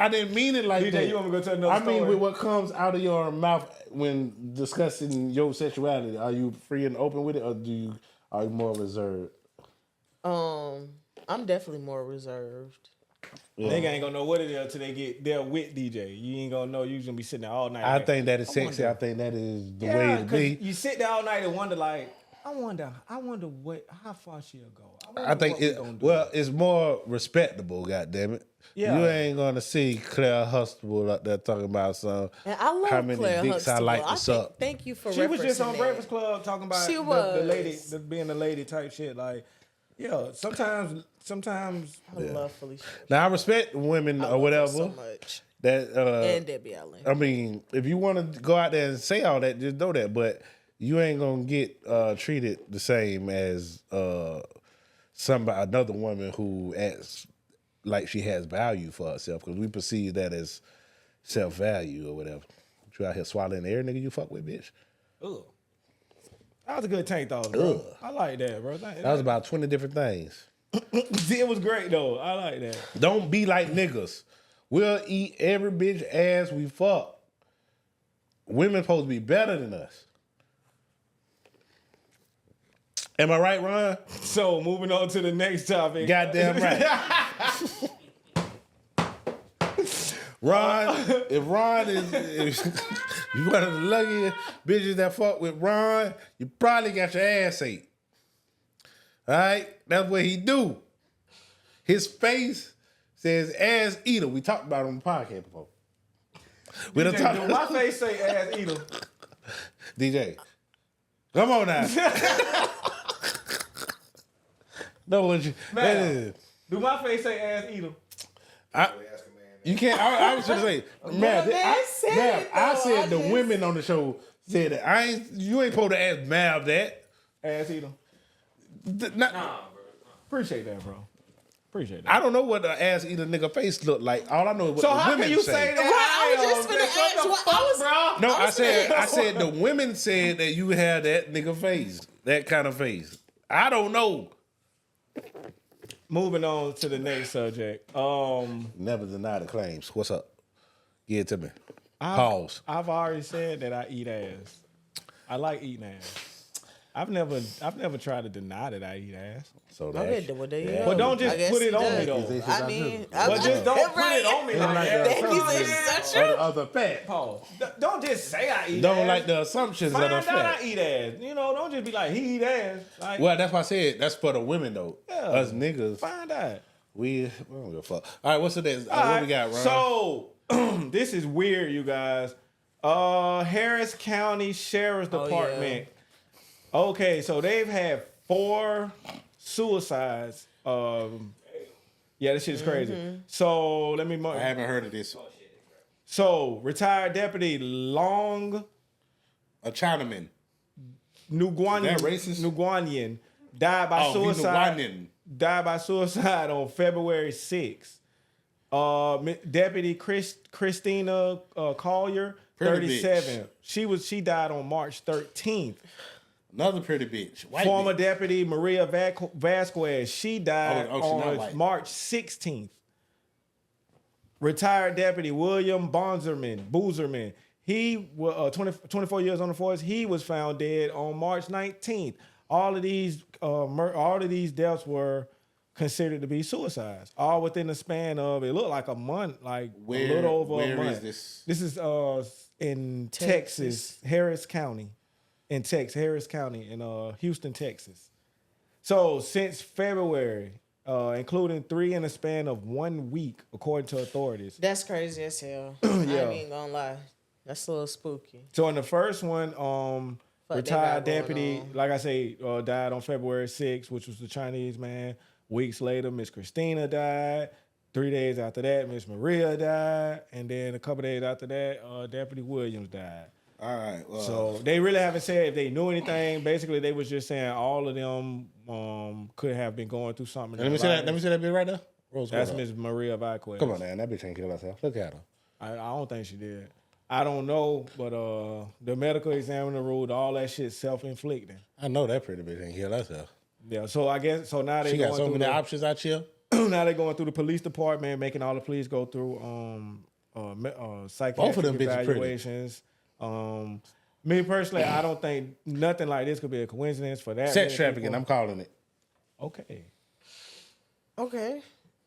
Speaker 4: didn't mean it like
Speaker 2: DJ,
Speaker 4: that.
Speaker 2: you want me to go tell another
Speaker 4: I mean,
Speaker 2: story?
Speaker 4: with what comes out of your mouth when discussing your sexuality, are you free and open with it, or are you more reserved?
Speaker 3: I'm definitely more reserved.
Speaker 2: Yeah. Nigga ain't gonna know what it is until they get there with DJ. You ain't gonna know. You gonna be sitting there all night.
Speaker 4: I think that is sexy. I think that is the way to be.
Speaker 2: You sit there all night and wonder, like, I wonder how far she'll go.
Speaker 4: I think it's more respectable. Goddamn it!
Speaker 2: Yeah.
Speaker 4: You ain't gonna see Claire Huxtable out there talking about some.
Speaker 3: And I love
Speaker 4: how many
Speaker 3: Claire
Speaker 4: dicks I
Speaker 3: Huxtable.
Speaker 4: like to suck.
Speaker 3: Thank you for
Speaker 2: She was just on
Speaker 3: referencing
Speaker 2: Breakfast
Speaker 3: that.
Speaker 2: Club talking about
Speaker 3: She
Speaker 2: the
Speaker 3: was.
Speaker 2: lady, being the lady type shit. Like, yeah, sometimes.
Speaker 3: I love Felicia.
Speaker 4: Now I respect women
Speaker 3: I
Speaker 4: or
Speaker 3: love her
Speaker 4: whatever.
Speaker 3: so much.
Speaker 4: That
Speaker 3: And Debbie Allen.
Speaker 4: I mean, if you want to go out there and say all that, just know that. But you ain't gonna get treated the same as another woman who acts like she has value for herself, because we perceive that as self-value or whatever. You out here swallowing air, nigga, you fuck with, bitch.
Speaker 2: Ugh. That was a good Tank thought, bro. I like that, bro.
Speaker 4: That was about 20 different things.
Speaker 2: It was great though. I like that.
Speaker 4: Don't be like niggas. We'll eat every bitch ass we fuck. Women supposed to be better than us. Am I right, Ron?
Speaker 2: So moving on to the next topic.
Speaker 4: Goddamn right. Ron, if you one of the luckiest bitches that fuck with Ron, you probably got your ass ate. All right? That's what he do. His face says ass eater. We talked about it on the podcast before. We done talked
Speaker 2: DJ, do my face say ass eater?
Speaker 4: DJ, come on now. No, what you...
Speaker 2: Man, do my face say ass eater?
Speaker 4: You can't... I was just saying... Man, I said the women on the show said that. You ain't supposed to ask Mav that.
Speaker 2: Ass eater. Appreciate that, bro. Appreciate that.
Speaker 4: I don't know what the ass eater nigga face look like. All I know is what
Speaker 2: So
Speaker 4: the
Speaker 2: how
Speaker 4: women
Speaker 2: can you
Speaker 4: say.
Speaker 2: say that?
Speaker 3: I was just finna ask what I was.
Speaker 4: No, I said the women said that you had that nigga face, that kind of face. I don't know.
Speaker 2: Moving on to the next subject.
Speaker 4: Never deny the claims. What's up? Give it to me. Pause.
Speaker 2: I've already said that I eat ass. I like eating ass. I've never tried to deny that I eat ass.
Speaker 4: So
Speaker 3: Okay,
Speaker 4: that.
Speaker 3: well, there you go.
Speaker 2: But don't
Speaker 3: I
Speaker 2: just
Speaker 3: guess
Speaker 2: put it
Speaker 3: he
Speaker 2: on
Speaker 3: does.
Speaker 2: me though.
Speaker 3: I mean,
Speaker 2: But just don't put it on me like that.
Speaker 3: Thank you. That's true.
Speaker 4: Other fat.
Speaker 2: Pause. Don't just say I eat
Speaker 4: Don't
Speaker 2: ass.
Speaker 4: like the assumptions
Speaker 2: Find
Speaker 4: of the
Speaker 2: out
Speaker 4: fat.
Speaker 2: I eat ass. You know, don't just be like, he eat ass. Like,
Speaker 4: Well, that's why I said that's for the women though.
Speaker 2: Yeah.
Speaker 4: Us niggas,
Speaker 2: find out.
Speaker 4: we don't give a fuck. All right, what's the next?
Speaker 2: All
Speaker 4: What
Speaker 2: right,
Speaker 4: we got, Ron?
Speaker 2: So, this is weird, you guys. Harris County Sheriff's Department. Okay, so they've had 4 suicides. Yeah, this shit is crazy. So let me.
Speaker 4: I haven't heard of this.
Speaker 2: So retired deputy Long
Speaker 4: A Chinaman.
Speaker 2: Nguyen.
Speaker 4: Is that racist?
Speaker 2: Nguyen died by suicide.
Speaker 4: Nguyen.
Speaker 2: Died by suicide on February 6th. Deputy Christina Collier,
Speaker 4: Pretty
Speaker 2: 37. She died on March 13th.
Speaker 4: Another pretty bitch. White
Speaker 2: Former
Speaker 4: bitch.
Speaker 2: deputy Maria Vasquez, she died
Speaker 4: she not
Speaker 2: on
Speaker 4: white.
Speaker 2: March 16th. Retired deputy William Boozerman, he was 24 years on the force. He was found dead on March 19th. All of these deaths were considered to be suicides, all within the span of, it looked like a month, like a little over a month.
Speaker 4: Where is this?
Speaker 2: This is in Texas, Harris County. In Harris County in Houston, Texas. So since February, including 3 in a span of 1 week, according to authorities.
Speaker 3: That's crazy as hell. I ain't even gonna lie. That's a little spooky.
Speaker 2: So in the first one, retired
Speaker 3: they got
Speaker 2: deputy,
Speaker 3: going on.
Speaker 2: like I say, died on February 6th, which was the Chinese man. Weeks later, Miss Christina died. 3 days after that, Miss Maria died, and then a couple days after that, Deputy Williams died.
Speaker 4: All right. Well,
Speaker 2: So they really haven't said if they knew anything. Basically, they was just saying all of them could have been going through something.
Speaker 4: let me see that. Let me see that bitch right there. Rose,
Speaker 2: That's
Speaker 4: what up?
Speaker 2: Miss Maria Vasquez.
Speaker 4: Come on, man. That bitch ain't kill herself. Look at her.
Speaker 2: I don't think she did. I don't know, but the medical examiner ruled all that shit self-inflicting.
Speaker 4: I know that pretty bitch ain't kill herself.
Speaker 2: Yeah, so I guess so now they
Speaker 4: She
Speaker 2: going
Speaker 4: got so
Speaker 2: through
Speaker 4: many
Speaker 2: the,
Speaker 4: options out here.
Speaker 2: now they're going through the police department, making all the police go through psychiatric
Speaker 4: Both of them bitches pretty.
Speaker 2: evaluations. Me personally, I don't think nothing like this could be a coincidence for that.
Speaker 4: Sex
Speaker 2: many
Speaker 4: trafficking.
Speaker 2: people.
Speaker 4: I'm calling it.
Speaker 2: Okay.
Speaker 3: Okay.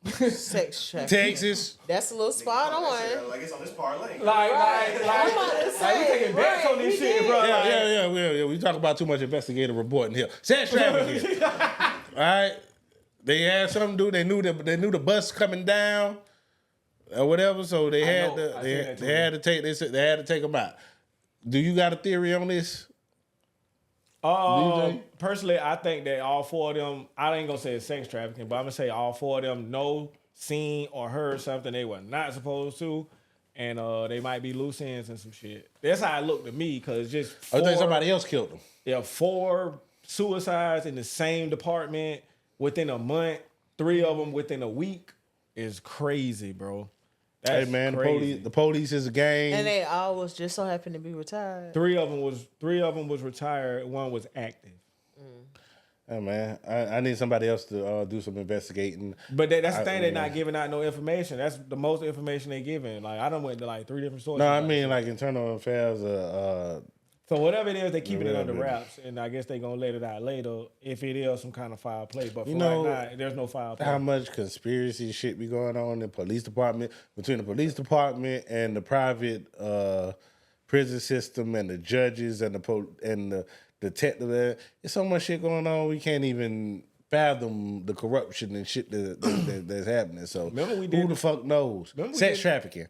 Speaker 3: Sex trafficking.
Speaker 4: Texas.
Speaker 3: That's a little spot on.
Speaker 6: Like it's on this parlay.
Speaker 3: I'm about to say,
Speaker 2: we taking bets on this
Speaker 3: we
Speaker 2: shit,
Speaker 3: did.
Speaker 2: bro.
Speaker 4: Yeah. We talk about too much investigative reporting here. Sex trafficking. All right. They had something to do. They knew the bus coming down or whatever, so they had to take them out. Do you got a theory on this? DJ?
Speaker 2: Personally, I think that all four of them, I ain't gonna say it's sex trafficking, but I'm gonna say all four of them know, seen, or heard something they were not supposed to, and they might be loose ends and some shit. That's how it looked to me, because just
Speaker 4: I think somebody else killed them.
Speaker 2: Yeah, 4 suicides in the same department within a month, 3 of them within a week is crazy, bro. That's
Speaker 4: Hey man,
Speaker 2: crazy.
Speaker 4: the police is a gang.
Speaker 3: And they all was just so happened to be retired.
Speaker 2: 3 of them was retired. 1 was active.
Speaker 4: Hey man, I need somebody else to do some investigating.
Speaker 2: But that's the thing. They're not giving out no information. That's the most information they giving. Like I done went to like 3 different sources.
Speaker 4: No, I mean like internal affairs.
Speaker 2: So whatever it is, they keeping it under wraps, and I guess they gonna let it out later if it is some kind of foul play. But for right now, there's no foul play.
Speaker 4: How much conspiracy shit be going on in the police department, between the police department and the private prison system and the judges and the detective. There's so much shit going on. We can't even fathom the corruption and shit that's happening. So who the fuck knows? Sex trafficking.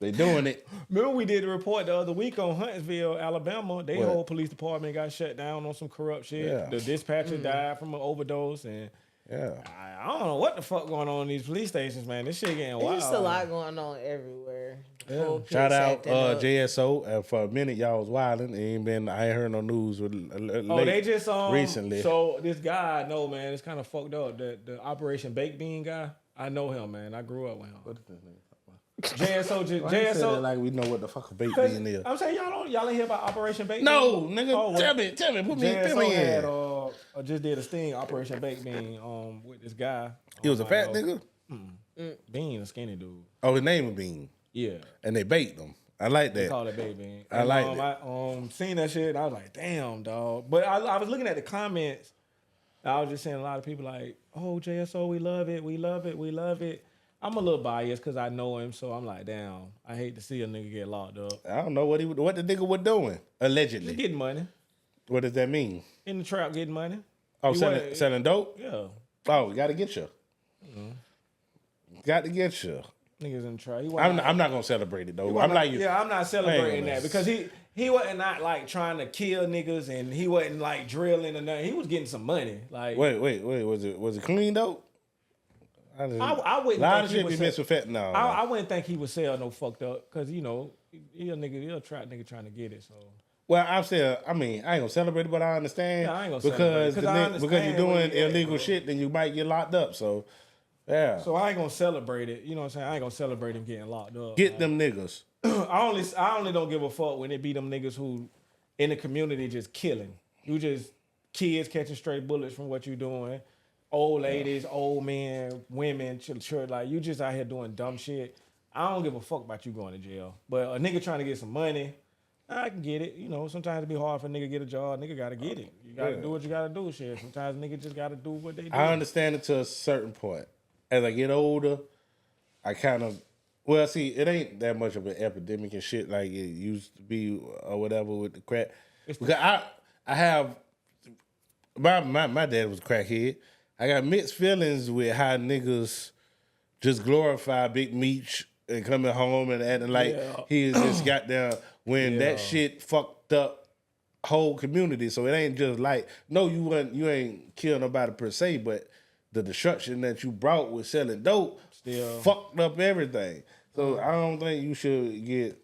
Speaker 4: They doing it.
Speaker 2: Remember we did a report the other week on Huntsville, Alabama. Their whole police department got shut down on some corrupt shit.
Speaker 4: Yeah.
Speaker 2: The dispatcher died from an overdose, and
Speaker 4: Yeah.
Speaker 2: I don't know what the fuck going on in these police stations, man. This shit getting wild.
Speaker 3: There's just a lot going on everywhere. Yeah.
Speaker 4: Shout out JSO. For a minute, y'all was wilding. I ain't heard no news with
Speaker 2: they just
Speaker 4: recently.
Speaker 2: So this guy I know, man, it's kind of fucked up. The Operation Baked Bean guy, I know him, man. I grew up with him.
Speaker 4: What is this nigga?
Speaker 2: JSO,
Speaker 4: like we know what the fuck a baked bean is.
Speaker 2: I'm saying y'all ain't hear about Operation Baked
Speaker 4: No,
Speaker 2: Bean?
Speaker 4: nigga,
Speaker 2: Oh, well,
Speaker 4: tell me, put me
Speaker 2: JSO
Speaker 4: in.
Speaker 2: had just did a sting, Operation Baked Bean, with this guy.
Speaker 4: He was a fat nigga.
Speaker 2: Bean, a skinny dude.
Speaker 4: Oh, his name was Bean,
Speaker 2: Yeah,
Speaker 4: and they baked him. I like
Speaker 2: they
Speaker 4: that.
Speaker 2: call it Baked Bean.
Speaker 4: I like it.
Speaker 2: I seen that shit. I was like, damn, dog. But I was looking at the comments. I was just saying a lot of people like, oh, JSO, we love it, we love it, we love it. I'm a little biased because I know him, so I'm like, damn, I hate to see a nigga get locked up.
Speaker 4: I don't know what the nigga was doing. Allegedly,
Speaker 2: He getting money.
Speaker 4: what does that mean?
Speaker 2: In the trap, getting money.
Speaker 4: Oh,
Speaker 2: He
Speaker 4: selling dope.
Speaker 2: Yeah.
Speaker 4: Oh, we got to get you. Got to get you.
Speaker 2: Niggas in the trap.
Speaker 4: I'm not gonna celebrate it though. I'm like you.
Speaker 2: Yeah, I'm not celebrating
Speaker 4: Man.
Speaker 2: that because he wasn't not like trying to kill niggas and he wasn't like drilling or nothing. He was getting some money. Like
Speaker 4: Wait. Was it clean dope?
Speaker 2: I wouldn't
Speaker 4: A lot
Speaker 2: think
Speaker 4: of
Speaker 2: he
Speaker 4: shit
Speaker 2: would
Speaker 4: be
Speaker 2: sell-
Speaker 4: mixed with fentanyl.
Speaker 2: I wouldn't think he would sell no fucked up because he a trap nigga trying to get it. So
Speaker 4: Well, I ain't gonna celebrate it, but I understand
Speaker 2: Yeah, I ain't gonna celebrate it, 'cause I
Speaker 4: because
Speaker 2: understand
Speaker 4: you're
Speaker 2: where
Speaker 4: doing
Speaker 2: you at,
Speaker 4: illegal
Speaker 2: bro.
Speaker 4: shit, then you might get locked up. So, yeah,
Speaker 2: I ain't gonna celebrate it. You know what I'm saying? I ain't gonna celebrate him getting locked up.
Speaker 4: get them niggas.
Speaker 2: I only don't give a fuck when it be them niggas who in the community just killing. You just kids catching straight bullets from what you doing. Old ladies, old men, women, children, like you just out here doing dumb shit. I don't give a fuck about you going to jail. But a nigga trying to get some money, I can get it. You know, sometimes it be hard for a nigga to get a job. Nigga gotta get it. You gotta do what you gotta do, shit. Sometimes nigga just gotta do what they do.
Speaker 4: I understand it to a certain point. As I get older, I kind of it ain't that much of an epidemic and shit like it used to be or whatever with the crack. Because I have my dad was a crackhead. I got mixed feelings with how niggas just glorify Big Meech and coming home and acting like he just got down when that shit fucked up whole community. So it ain't just like, no, you ain't kill nobody per se, but the destruction that you brought with selling dope
Speaker 2: Still.
Speaker 4: fucked up everything. So I don't think you should get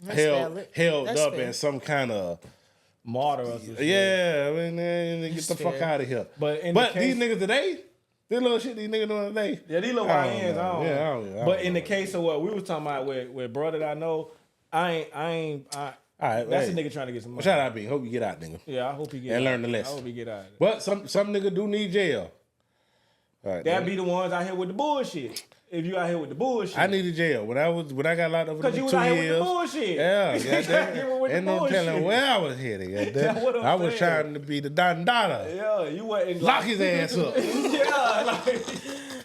Speaker 3: That's
Speaker 4: held
Speaker 3: valid. That's
Speaker 4: up
Speaker 3: fair.
Speaker 4: in some kind of
Speaker 2: Martyr or some shit.
Speaker 4: yeah. I mean, get
Speaker 3: That's
Speaker 4: the fuck
Speaker 3: fair.
Speaker 4: out of here.
Speaker 2: But in
Speaker 4: But
Speaker 2: the
Speaker 4: these
Speaker 2: case-
Speaker 4: niggas today, this little shit these niggas doing today.
Speaker 2: Yeah, these little
Speaker 4: I don't
Speaker 2: YNs, I
Speaker 4: know.
Speaker 2: don't
Speaker 4: Yeah,
Speaker 2: know.
Speaker 4: I don't
Speaker 2: But in
Speaker 4: know.
Speaker 2: the case of what we was talking about with brother that I know, I
Speaker 4: All right,
Speaker 2: that's
Speaker 4: hey.
Speaker 2: a nigga trying to get some money.
Speaker 4: Shout out, B. Hope you get out, nigga.
Speaker 2: Yeah, I hope he get
Speaker 4: And
Speaker 2: out.
Speaker 4: learn the lesson.
Speaker 2: I hope he get out of it.
Speaker 4: But some nigga do need jail. All right,
Speaker 2: That be the ones out here with the bullshit. If you out here with the bullshit.
Speaker 4: I needed jail when I got locked up for
Speaker 2: Because you was
Speaker 4: 2
Speaker 2: out here with
Speaker 4: years.
Speaker 2: the bullshit.
Speaker 4: Yeah,
Speaker 2: You got here with the
Speaker 4: ain't no telling
Speaker 2: bullshit.
Speaker 4: where I was headed.
Speaker 2: That's what I'm
Speaker 4: I was
Speaker 2: saying.
Speaker 4: trying to be the Don Dada.
Speaker 2: Yeah, you wasn't
Speaker 4: Lock his ass up.
Speaker 2: Yeah, like,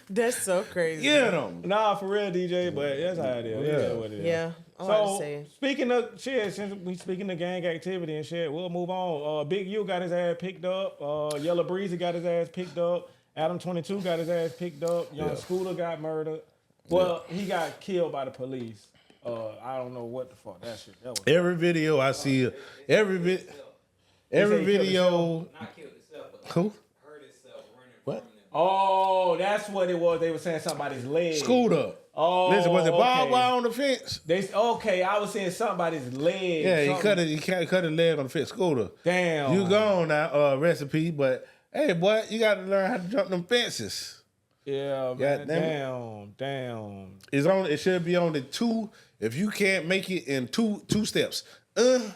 Speaker 3: That's so crazy.
Speaker 4: Get him.
Speaker 2: nah, for real, DJ, but that's how it is.
Speaker 4: Yeah.
Speaker 2: Yeah, what it is.
Speaker 3: Yeah. I'm about to
Speaker 2: So
Speaker 3: say.
Speaker 2: speaking of shit, since we speaking of gang activity and shit, we'll move on. Big U got his ass picked up. Yellow Breezy got his ass picked up. Adam 22 got his ass picked up. Young Scooter got murdered. Well, he got killed by the police. I don't know what the fuck that shit. That was.
Speaker 4: Every video I see, every
Speaker 2: He
Speaker 4: video.
Speaker 5: Not killed itself, but
Speaker 4: Who?
Speaker 5: hurt itself running
Speaker 4: What?
Speaker 5: from them.
Speaker 2: Oh, that's what it was. They were saying somebody's leg.
Speaker 4: Scooter.
Speaker 2: Oh,
Speaker 4: Listen, was it barbed
Speaker 2: okay.
Speaker 4: wire on the fence?
Speaker 2: Okay, I was saying somebody's leg.
Speaker 4: Yeah, he
Speaker 2: something.
Speaker 4: cut his leg on the fence. Scooter.
Speaker 2: Damn.
Speaker 4: You gone now, recipe, but hey, boy, you got to learn how to jump them fences.
Speaker 2: Yeah, man.
Speaker 4: damn
Speaker 2: Damn.
Speaker 4: It should be only two. If you can't make it in two steps,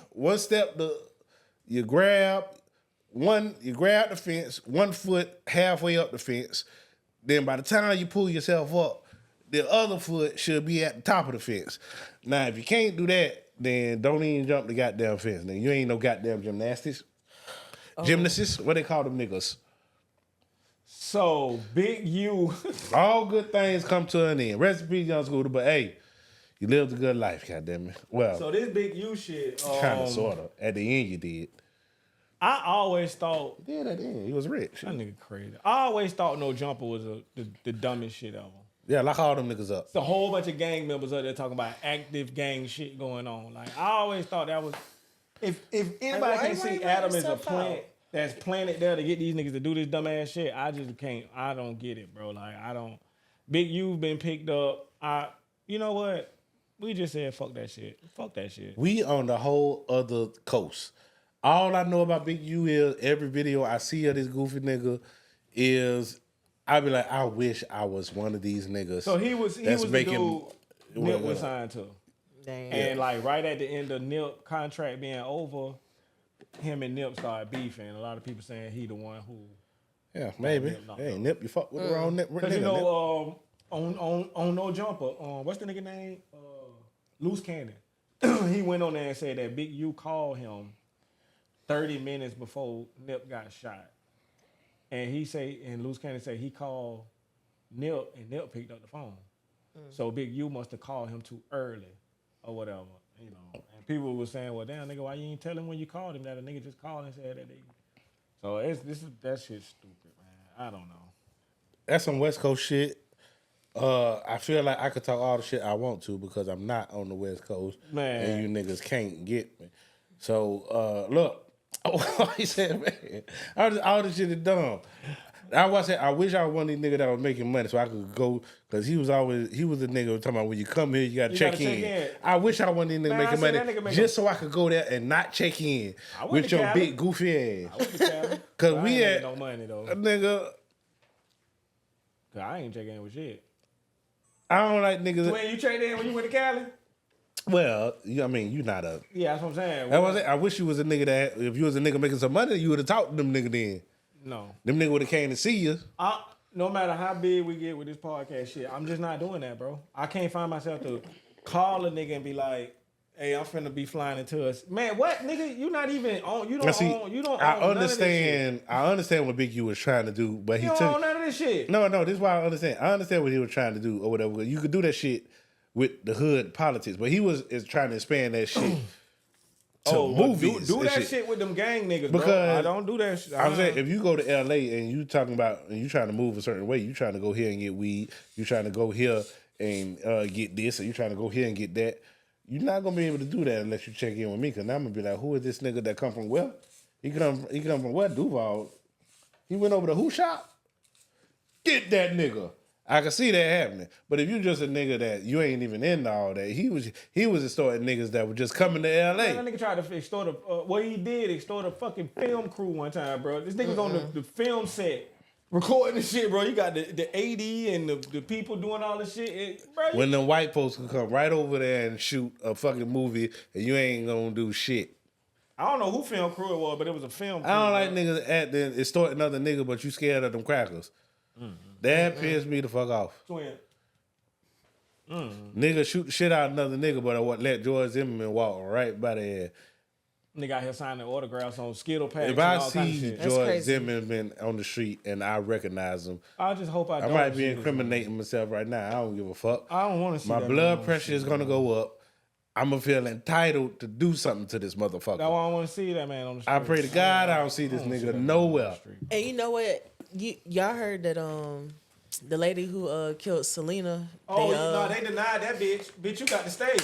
Speaker 4: one step you grab the fence, 1 foot halfway up the fence. Then by the time you pull yourself up, the other foot should be at the top of the fence. Now, if you can't do that, then don't even jump the goddamn fence. Then you ain't no goddamn gymnastics. Gymnasts, what they call them niggas?
Speaker 2: So, Big U.
Speaker 4: All good things come to an end. Recipe, young Scooter, but hey, you lived a good life, goddammit. Well,
Speaker 2: So, this Big U shit.
Speaker 4: kind of, sort of. At the end, you did.
Speaker 2: I always thought.
Speaker 4: Yeah, at the end, he was rich.
Speaker 2: That nigga crazy. I always thought No Jumper was the dumbest shit ever.
Speaker 4: Yeah, lock all them niggas up.
Speaker 2: It's a whole bunch of gang members up there talking about active gang shit going on. Like, I always thought that was. If anybody
Speaker 3: why
Speaker 2: can
Speaker 3: you
Speaker 2: see
Speaker 3: ain't
Speaker 2: Adam
Speaker 3: let
Speaker 2: as a
Speaker 3: yourself
Speaker 2: plant
Speaker 3: out?
Speaker 2: that's planted there to get these niggas to do this dumb ass shit, I just can't. I don't get it, bro. Like, I don't. Big U's been picked up. You know what? We just said fuck that shit. Fuck that shit.
Speaker 4: We on the whole other coast. All I know about Big U is every video I see of this goofy nigga is I be like, I wish I was one of these niggas.
Speaker 2: So he was
Speaker 4: that's
Speaker 2: the
Speaker 4: making-
Speaker 2: dude Nip was signed to.
Speaker 3: Damn.
Speaker 2: And like right at the end of Nip contract being over, him and Nip started beefing. A lot of people saying he the one who.
Speaker 4: Yeah, maybe.
Speaker 2: Nip knocked
Speaker 4: Hey,
Speaker 2: up.
Speaker 4: Nip, you fuck with the wrong Nip.
Speaker 2: Cause
Speaker 4: nigga,
Speaker 2: you know, on No Jumper, what's the nigga name? Loose Cannon. He went on there and said that Big U called him 30 minutes before Nip got shot. And Loose Cannon said he called Nip and Nip picked up the phone. So Big U must have called him too early or whatever, you know. And people were saying, well, damn, nigga, why you ain't tell him when you called him that a nigga just called and said that they. So that shit's stupid, man. I don't know.
Speaker 4: That's some West Coast shit. I feel like I could talk all the shit I want to because I'm not on the West Coast.
Speaker 2: Man.
Speaker 4: And you niggas can't get me. So, look. He said, man, all this shit is dumb. I wish I was one of these niggas that was making money so I could go, because he was the nigga who was talking about when you come here, you gotta check in. I wish I was one of these niggas
Speaker 2: Man, I
Speaker 4: making
Speaker 2: said that
Speaker 4: money
Speaker 2: nigga make
Speaker 4: just so I could go there and not check in
Speaker 2: I went
Speaker 4: with
Speaker 2: to
Speaker 4: your
Speaker 2: Cali.
Speaker 4: big goofy ass.
Speaker 2: I went to Cali.
Speaker 4: Cause
Speaker 2: I
Speaker 4: we
Speaker 2: ain't
Speaker 4: had
Speaker 2: making no money though.
Speaker 4: nigga.
Speaker 2: Cause I ain't checking in with shit.
Speaker 4: I don't like niggas.
Speaker 2: When you checked in when you went to Cali?
Speaker 4: Well, you not a.
Speaker 2: Yeah, that's what I'm saying.
Speaker 4: That was it. I wish you was a nigga that if you was a nigga making some money, you would have talked to them nigga then.
Speaker 2: No.
Speaker 4: Them nigga would have came to see you.
Speaker 2: No matter how big we get with this podcast shit, I'm just not doing that, bro. I can't find myself to call a nigga and be like, hey, I'm finna be flying into us. Man, what, nigga? You not even on, you don't
Speaker 4: Now, see,
Speaker 2: own, you don't
Speaker 4: I
Speaker 2: own none of this shit.
Speaker 4: I understand what Big U was trying to do, but he
Speaker 2: You
Speaker 4: took.
Speaker 2: don't own none of this shit.
Speaker 4: No, this is why I understand. I understand what he was trying to do or whatever. You could do that shit with the hood politics, but he is trying to expand that shit to
Speaker 2: Well,
Speaker 4: movies.
Speaker 2: do
Speaker 4: and
Speaker 2: that shit with them gang niggas,
Speaker 4: Because
Speaker 2: bro. I don't do that shit.
Speaker 4: I'm saying if you go to LA and you talking about and you trying to move a certain way, you trying to go here and get weed, you trying to go here and get this, or you trying to go here and get that. You're not gonna be able to do that unless you check in with me, because now I'm gonna be like, who is this nigga that come from where? He come from where? Duval. He went over to who shop? get that nigga. I can see that happening. But if you just a nigga that you ain't even into all that, he was extorting niggas that were just coming to LA.
Speaker 2: Man, that nigga tried to extort what he did, extort a fucking film crew one time, bro. This nigga was on the film set recording the shit, bro. You got the AD and the people doing all this shit. Bro,
Speaker 4: When them white folks can come right over there and shoot a fucking movie and you ain't gonna do shit.
Speaker 2: I don't know who film crew it was, but it was a film crew.
Speaker 4: I don't like niggas acting extorting other niggas, but you scared of them crackers. That pissed me the fuck off.
Speaker 2: Twin.
Speaker 4: Nigga shoot the shit out of another nigga, but I let George Zimmerman walk right by the head.
Speaker 2: Nigga out here signing autographs on Skittle packs
Speaker 4: If
Speaker 2: and
Speaker 4: I
Speaker 2: all kind of
Speaker 4: see
Speaker 2: shit.
Speaker 3: That's
Speaker 4: George
Speaker 3: crazy.
Speaker 4: Zimmerman on the street and I recognize him,
Speaker 2: I just hope I
Speaker 4: I
Speaker 2: don't
Speaker 4: might be
Speaker 2: see this,
Speaker 4: incriminating myself right now. I don't give a fuck.
Speaker 2: I don't want to see
Speaker 4: My
Speaker 2: that
Speaker 4: blood
Speaker 2: man.
Speaker 4: pressure is gonna go up. I'm gonna feel entitled to do something to this motherfucker.
Speaker 2: That's why I don't want to see that man on the street.
Speaker 4: I pray to God I don't see this nigga nowhere.
Speaker 3: And you know what? Y'all heard that the lady who killed Selena.
Speaker 2: Oh, they denied that bitch. Bitch, you got to stay.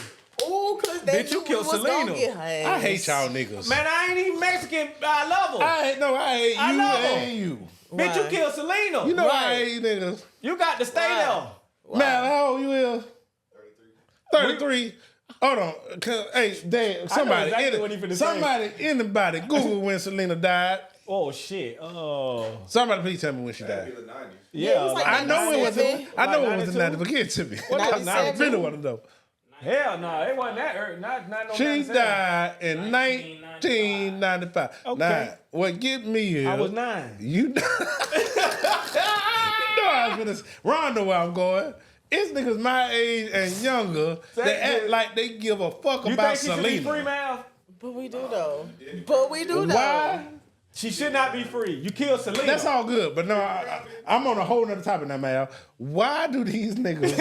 Speaker 3: Oh, cause they
Speaker 2: Bitch, you
Speaker 3: knew
Speaker 2: killed
Speaker 3: we was gonna
Speaker 2: Selena.
Speaker 3: get her
Speaker 4: I
Speaker 3: ass.
Speaker 4: hate y'all niggas.
Speaker 2: Man, I ain't even Mexican. I love her.
Speaker 4: I hate you
Speaker 2: I love her.
Speaker 4: and you.
Speaker 2: Bitch, you
Speaker 3: Why?
Speaker 2: killed Selena.
Speaker 4: You know I
Speaker 3: Right.
Speaker 4: hate you niggas.
Speaker 2: You got to stay
Speaker 3: Why?
Speaker 2: there.
Speaker 4: Man, how old you is? 33. Hold on. Hey, damn, somebody,
Speaker 2: exactly what he finna say.
Speaker 4: anybody, Google when Selena died.
Speaker 2: Oh, shit. Oh.
Speaker 4: Somebody please tell me when she
Speaker 6: That'd
Speaker 4: died.
Speaker 6: be the 90s.
Speaker 2: Yeah.
Speaker 3: it was like
Speaker 4: I know it was.
Speaker 3: 97.
Speaker 4: I know
Speaker 2: Like
Speaker 4: it was
Speaker 2: 92?
Speaker 4: not. But give it to me.
Speaker 2: What
Speaker 4: I
Speaker 2: about
Speaker 4: really
Speaker 3: 97?
Speaker 4: want to know.
Speaker 2: Hell no. It wasn't that early. Not no
Speaker 4: She
Speaker 2: 97.
Speaker 4: died in 1995.
Speaker 2: Okay.
Speaker 4: Now, what get me is
Speaker 2: I was 9.
Speaker 4: You know, I was gonna. Ron know where I'm going. It's niggas my age and younger that act like they give a fuck
Speaker 2: You
Speaker 4: about
Speaker 2: think she should be free,
Speaker 4: Selena.
Speaker 2: man?
Speaker 3: But we do though. But we do though.
Speaker 4: Why?
Speaker 2: She should not be free. You killed Selena.
Speaker 4: That's all good, but no, I'm on a whole nother topic now, man. Why do these niggas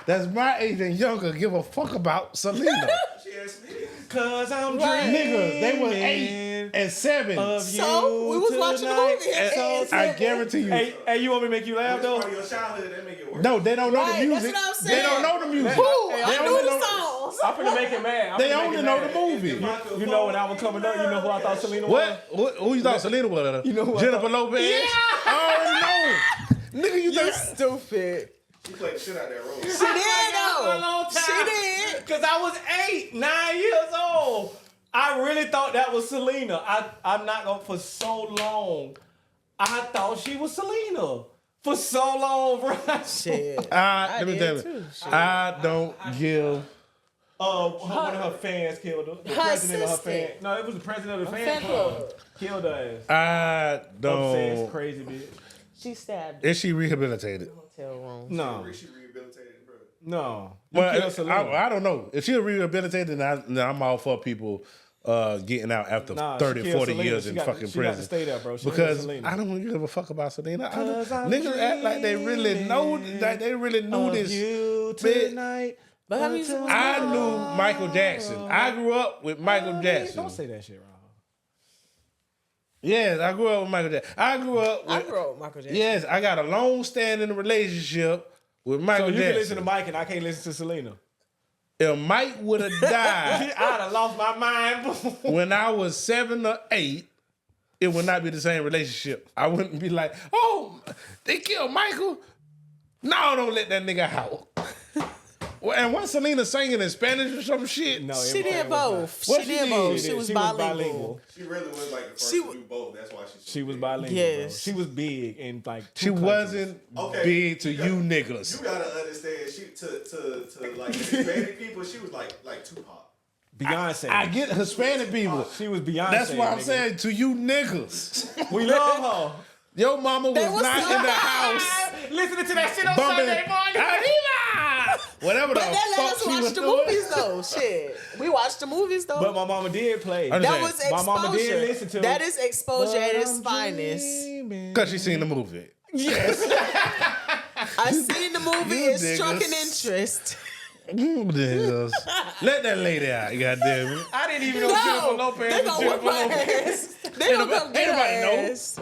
Speaker 4: that's my age and younger give a fuck about Selena?
Speaker 6: She had some hits.
Speaker 2: Cause I'm
Speaker 3: Right.
Speaker 2: dreaming.
Speaker 4: Niggas, they was 8 and 7.
Speaker 2: of
Speaker 3: So, we
Speaker 2: you
Speaker 3: was watching the
Speaker 2: tonight.
Speaker 3: movie at
Speaker 2: So
Speaker 3: 8
Speaker 4: I guarantee you.
Speaker 2: Hey, you want me to make you laugh
Speaker 6: It's
Speaker 2: though?
Speaker 6: part of your childhood that make it worse.
Speaker 4: No, they don't know
Speaker 3: Right,
Speaker 4: the
Speaker 3: that's
Speaker 4: music.
Speaker 3: what I'm
Speaker 4: They
Speaker 3: saying.
Speaker 4: don't know the music.
Speaker 3: Who?
Speaker 2: Hey,
Speaker 3: I
Speaker 4: they
Speaker 3: knew
Speaker 4: only
Speaker 3: the
Speaker 4: know-
Speaker 3: songs.
Speaker 2: I'm finna make it mad. I'm
Speaker 4: They
Speaker 2: finna
Speaker 4: only
Speaker 2: make it
Speaker 4: know
Speaker 2: mad.
Speaker 4: the movie.
Speaker 2: You know when I was coming up, you know who I thought Selena was?
Speaker 4: What? Who you thought Selena was?
Speaker 2: You know who I
Speaker 4: Jennifer
Speaker 2: thought-
Speaker 4: Lopez? I already know. Nigga, you
Speaker 3: You
Speaker 4: think...
Speaker 3: stupid.
Speaker 6: She played the shit out that role.
Speaker 3: She did
Speaker 2: For a long
Speaker 3: though. She
Speaker 2: time.
Speaker 3: did.
Speaker 2: Cause I was 8, 9 years old. I really thought that was Selena. I'm not gonna for so long. I thought she was Selena for so long, bro.
Speaker 3: Shit.
Speaker 4: Let me
Speaker 3: did
Speaker 4: tell you.
Speaker 3: too. Shit.
Speaker 4: I don't give...
Speaker 2: One of her fans killed her. The
Speaker 3: Her
Speaker 2: president of her
Speaker 3: assistant.
Speaker 2: fan. No, it was the president of the fan
Speaker 3: fan
Speaker 2: club.
Speaker 3: club.
Speaker 2: Killed her ass.
Speaker 4: I
Speaker 2: Obsessed,
Speaker 4: don't...
Speaker 2: crazy bitch.
Speaker 3: She stabbed her.
Speaker 4: Is she rehabilitated?
Speaker 3: Hotel room.
Speaker 2: No,
Speaker 6: She rehabilitated, bro.
Speaker 2: no. You
Speaker 4: Well,
Speaker 2: killed Selena.
Speaker 4: I don't know. If she's rehabilitated, then I'm all for people getting out after
Speaker 2: Nah, she
Speaker 4: 30,
Speaker 2: killed
Speaker 4: 40
Speaker 2: Selena.
Speaker 4: years
Speaker 2: She
Speaker 4: in
Speaker 2: got-
Speaker 4: fucking
Speaker 2: she got to
Speaker 4: prison.
Speaker 2: stay there, bro. She killed
Speaker 4: Because
Speaker 2: Selena.
Speaker 4: I don't give a fuck about Selena. I don't,
Speaker 2: 'Cause I'm
Speaker 4: niggas act like they really know
Speaker 2: dreaming
Speaker 4: that they really knew
Speaker 2: Of
Speaker 4: this.
Speaker 2: you
Speaker 4: bitch.
Speaker 2: tonight.
Speaker 3: But how many was
Speaker 4: I knew Michael Jackson. I grew up with Michael Jackson.
Speaker 2: Don't say that shit, Ron.
Speaker 4: Yes, I grew up with Michael Jackson. I grew up with.
Speaker 3: I grew up with Michael Jackson.
Speaker 4: Yes, I got a long-standing relationship with
Speaker 2: So
Speaker 4: Michael
Speaker 2: you can
Speaker 4: Jackson.
Speaker 2: listen to Mike and I can't listen to Selena.
Speaker 4: If Mike would have died
Speaker 2: I'd have lost my mind.
Speaker 4: when I was 7 or 8, it would not be the same relationship. I wouldn't be like, oh, they killed Michael. No, don't let that nigga out. Well, and once Selena singing in Spanish or some shit,
Speaker 2: No,
Speaker 3: She
Speaker 2: it
Speaker 3: did
Speaker 2: was
Speaker 3: both.
Speaker 4: What
Speaker 3: She
Speaker 4: she
Speaker 3: did
Speaker 4: did?
Speaker 3: both.
Speaker 2: She
Speaker 3: She was
Speaker 2: was
Speaker 3: bilingual.
Speaker 2: bilingual.
Speaker 6: She really was like the first
Speaker 3: She
Speaker 6: to do both. That's why
Speaker 2: She was bilingual.
Speaker 3: Yes.
Speaker 2: Bro. She was big in like two
Speaker 4: she
Speaker 2: countries.
Speaker 4: wasn't
Speaker 6: Okay.
Speaker 4: big to you niggas.
Speaker 6: You gotta understand, she to like Hispanic people, she was like Tupac.
Speaker 2: Beyonce.
Speaker 4: I get Hispanic people.
Speaker 2: She was Beyonce.
Speaker 4: That's why I'm
Speaker 2: nigga.
Speaker 4: saying to you niggas.
Speaker 2: We love her.
Speaker 4: Your mama was
Speaker 3: was
Speaker 4: not in the house
Speaker 2: Listening to that shit on
Speaker 4: bumping.
Speaker 2: Sunday morning.
Speaker 4: Arriba! Whatever
Speaker 3: But
Speaker 4: the
Speaker 3: that let
Speaker 4: fuck
Speaker 3: us
Speaker 4: she
Speaker 3: watch
Speaker 4: was
Speaker 3: the
Speaker 4: doing.
Speaker 3: movies though. Shit. We watched the movies though.
Speaker 2: But my mama did play.
Speaker 4: I
Speaker 3: that was exposure.
Speaker 2: My mama did listen to
Speaker 3: that
Speaker 2: it.
Speaker 3: is exposure at its
Speaker 2: I'm
Speaker 3: finest.
Speaker 2: dreaming.
Speaker 4: Because she seen the movie.
Speaker 2: Yes.
Speaker 3: I seen the movie.
Speaker 4: you
Speaker 3: It struck an
Speaker 4: niggas.
Speaker 3: interest.
Speaker 4: Niggas. Let that lady out, goddamn it.
Speaker 2: I didn't even know Jennifer
Speaker 3: No,
Speaker 2: Lopez
Speaker 3: they
Speaker 2: was
Speaker 3: gonna whip
Speaker 2: Jennifer
Speaker 3: her
Speaker 2: Lopez.
Speaker 3: ass. They gonna come get her
Speaker 4: Ain't nobody know.
Speaker 3: ass.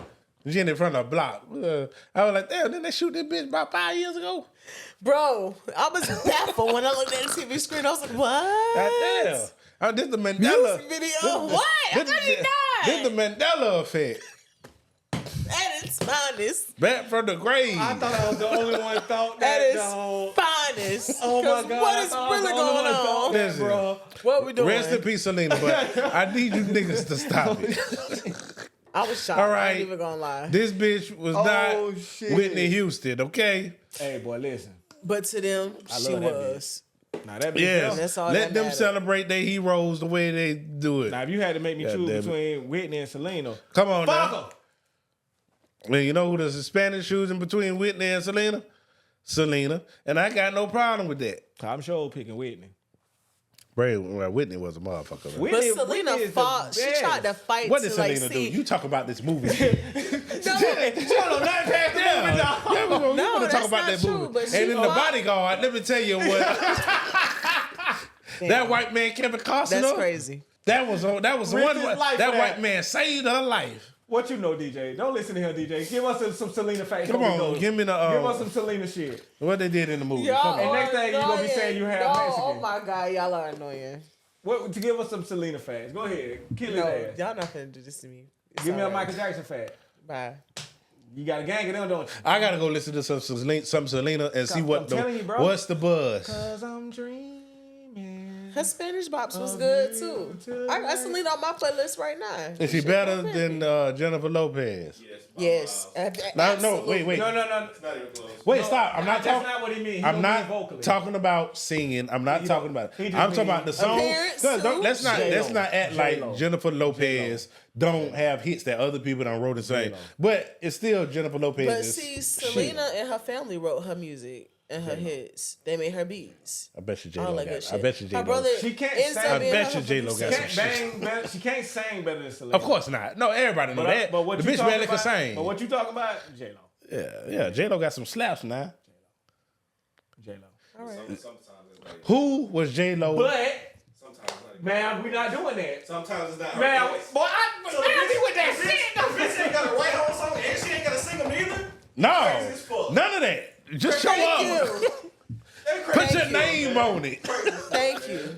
Speaker 4: She in front of a block. I was like, damn, didn't they shoot this bitch about 5 years ago?
Speaker 3: Bro, I was baffled when I looked at the TV screen. I was like, what?
Speaker 4: Goddamn. This the Mandela.
Speaker 3: Music video. What? I thought he died.
Speaker 4: This the Mandela effect.
Speaker 3: At its finest.
Speaker 4: Back from the grave.
Speaker 2: I thought I was the only one thought
Speaker 3: At
Speaker 2: that.
Speaker 3: its
Speaker 2: dog.
Speaker 3: finest.
Speaker 2: Oh my
Speaker 3: 'Cause
Speaker 2: God!
Speaker 3: What
Speaker 2: I
Speaker 3: is
Speaker 2: thought I was
Speaker 3: really
Speaker 2: the only
Speaker 3: going
Speaker 2: one thought
Speaker 3: on?
Speaker 2: that,
Speaker 4: Listen.
Speaker 2: bro.
Speaker 3: What we doing?
Speaker 4: Rest in peace, Selena, but I need you niggas to stop it.
Speaker 3: I was shocked.
Speaker 4: All
Speaker 3: I
Speaker 4: right.
Speaker 3: ain't even gonna lie.
Speaker 4: This bitch was
Speaker 2: Oh,
Speaker 4: not
Speaker 2: shit.
Speaker 4: Whitney Houston, okay?
Speaker 2: Hey, boy, listen.
Speaker 3: But to them,
Speaker 2: I
Speaker 3: she
Speaker 2: love that
Speaker 3: was.
Speaker 2: Now that bitch.
Speaker 4: Yes.
Speaker 3: That's all
Speaker 4: Let
Speaker 3: that
Speaker 4: them
Speaker 3: matters.
Speaker 4: celebrate their heroes the way they do it.
Speaker 2: Now if you had to make me
Speaker 4: God
Speaker 2: choose
Speaker 4: damn it.
Speaker 2: between Whitney and Selena,
Speaker 4: Come on
Speaker 2: fuck
Speaker 4: now.
Speaker 2: 'em.
Speaker 4: Man, you know who the Spanish choosing between Whitney and Selena? Selena. And I got no problem with that.
Speaker 2: I'm sure picking Whitney.
Speaker 4: Well, Whitney was a motherfucker. Man.
Speaker 3: But
Speaker 2: Whitney
Speaker 3: Selena
Speaker 2: is the
Speaker 3: fought. She
Speaker 2: best.
Speaker 3: tried to fight
Speaker 4: What
Speaker 3: to
Speaker 4: did
Speaker 3: like
Speaker 4: Selena
Speaker 3: see.
Speaker 4: do? You talk about this movie.
Speaker 3: No,
Speaker 2: She don't know nothing past the movie, dog.
Speaker 4: Yeah, we want to talk
Speaker 3: that's
Speaker 4: about
Speaker 3: not
Speaker 4: that
Speaker 3: true,
Speaker 4: movie.
Speaker 3: but she
Speaker 4: And in The
Speaker 3: fought.
Speaker 4: Bodyguard, let me tell you what. That white man, Kevin Costner.
Speaker 3: That's crazy.
Speaker 4: That was the
Speaker 2: Risked
Speaker 4: one.
Speaker 2: his life
Speaker 4: That
Speaker 2: for
Speaker 4: white
Speaker 2: that.
Speaker 4: man saved her life.
Speaker 2: What you know, DJ? Don't listen to him, DJ. Give us some Selena facts.
Speaker 4: Come
Speaker 2: before we
Speaker 4: on,
Speaker 2: go.
Speaker 4: give me the.
Speaker 2: Give us some Selena shit.
Speaker 4: What they did in the movie.
Speaker 3: Y'all
Speaker 4: Come on.
Speaker 2: And
Speaker 3: are
Speaker 2: next thing you gonna be saying you have
Speaker 3: annoying.
Speaker 2: Mexican.
Speaker 3: Oh my god, y'all are annoying.
Speaker 2: What to give us some Selena facts? Go ahead, kill his
Speaker 3: No,
Speaker 2: ass.
Speaker 3: y'all not finna do this to me. It's
Speaker 2: Give me a
Speaker 3: alright.
Speaker 2: Michael Jackson fact.
Speaker 3: Bye.
Speaker 2: You got a gang of them, don't you?
Speaker 4: I gotta go listen to some Selena and see
Speaker 2: I'm telling you, bro.
Speaker 4: what's the buzz.
Speaker 2: Cause I'm dreaming.
Speaker 3: Her Spanish bops was good too. I got Selena on my playlist right now.
Speaker 4: Is she
Speaker 3: Shit,
Speaker 4: better
Speaker 3: I'm
Speaker 4: than
Speaker 3: happy.
Speaker 4: Jennifer Lopez?
Speaker 3: Yes.
Speaker 4: No, wait.
Speaker 2: No.
Speaker 6: It's not even close.
Speaker 4: Wait, stop. I'm not
Speaker 2: That's
Speaker 4: talking.
Speaker 2: not what he mean. He
Speaker 4: I'm
Speaker 2: don't
Speaker 4: not
Speaker 2: mean vocally.
Speaker 4: talking about singing. I'm not talking about
Speaker 2: he
Speaker 4: it.
Speaker 2: just
Speaker 4: I'm talking
Speaker 2: mean
Speaker 4: about the song.
Speaker 3: appearance
Speaker 4: 'Cause
Speaker 3: too.
Speaker 4: let's not act
Speaker 2: J-Lo.
Speaker 4: like Jennifer Lopez don't have hits that other people done wrote and sang. But it's still Jennifer Lopez.
Speaker 3: But see, Selena and her family wrote her music and her hits. They made her beats.
Speaker 4: I bet you
Speaker 3: All
Speaker 4: J-Lo
Speaker 3: that
Speaker 4: got
Speaker 3: good
Speaker 4: it.
Speaker 3: shit.
Speaker 4: I bet you
Speaker 3: Her
Speaker 4: J-Lo.
Speaker 3: brother
Speaker 2: She can't
Speaker 3: ends
Speaker 2: sing.
Speaker 3: up
Speaker 2: I
Speaker 3: being
Speaker 4: bet
Speaker 3: her
Speaker 4: you J-Lo got
Speaker 3: producer.
Speaker 4: some
Speaker 2: Can't
Speaker 4: shit.
Speaker 2: bang better. She can't sing better than Selena.
Speaker 4: Of course not. No, everybody know that.
Speaker 2: But what
Speaker 4: the
Speaker 2: you
Speaker 4: bitch
Speaker 2: talking
Speaker 4: barely can
Speaker 2: about?
Speaker 4: sing.
Speaker 2: But what you talking about? J-Lo.
Speaker 4: Yeah. J-Lo got some slaps now.
Speaker 2: J-Lo.
Speaker 6: Sometimes it's like,
Speaker 4: Who was J-Lo?
Speaker 2: But
Speaker 6: sometimes it's not.
Speaker 2: man, we not doing that.
Speaker 6: Sometimes it's not.
Speaker 2: Man,
Speaker 6: her voice.
Speaker 2: boy,
Speaker 6: So the bitch with that shit. The bitch ain't got to write her own song and she ain't got to sing them either.
Speaker 4: No.
Speaker 6: Crazy as fuck.
Speaker 4: None of that. Just show
Speaker 3: Thank
Speaker 4: up.
Speaker 3: you.
Speaker 6: They
Speaker 4: Put
Speaker 6: crazy.
Speaker 4: your name on it.
Speaker 3: Thank you.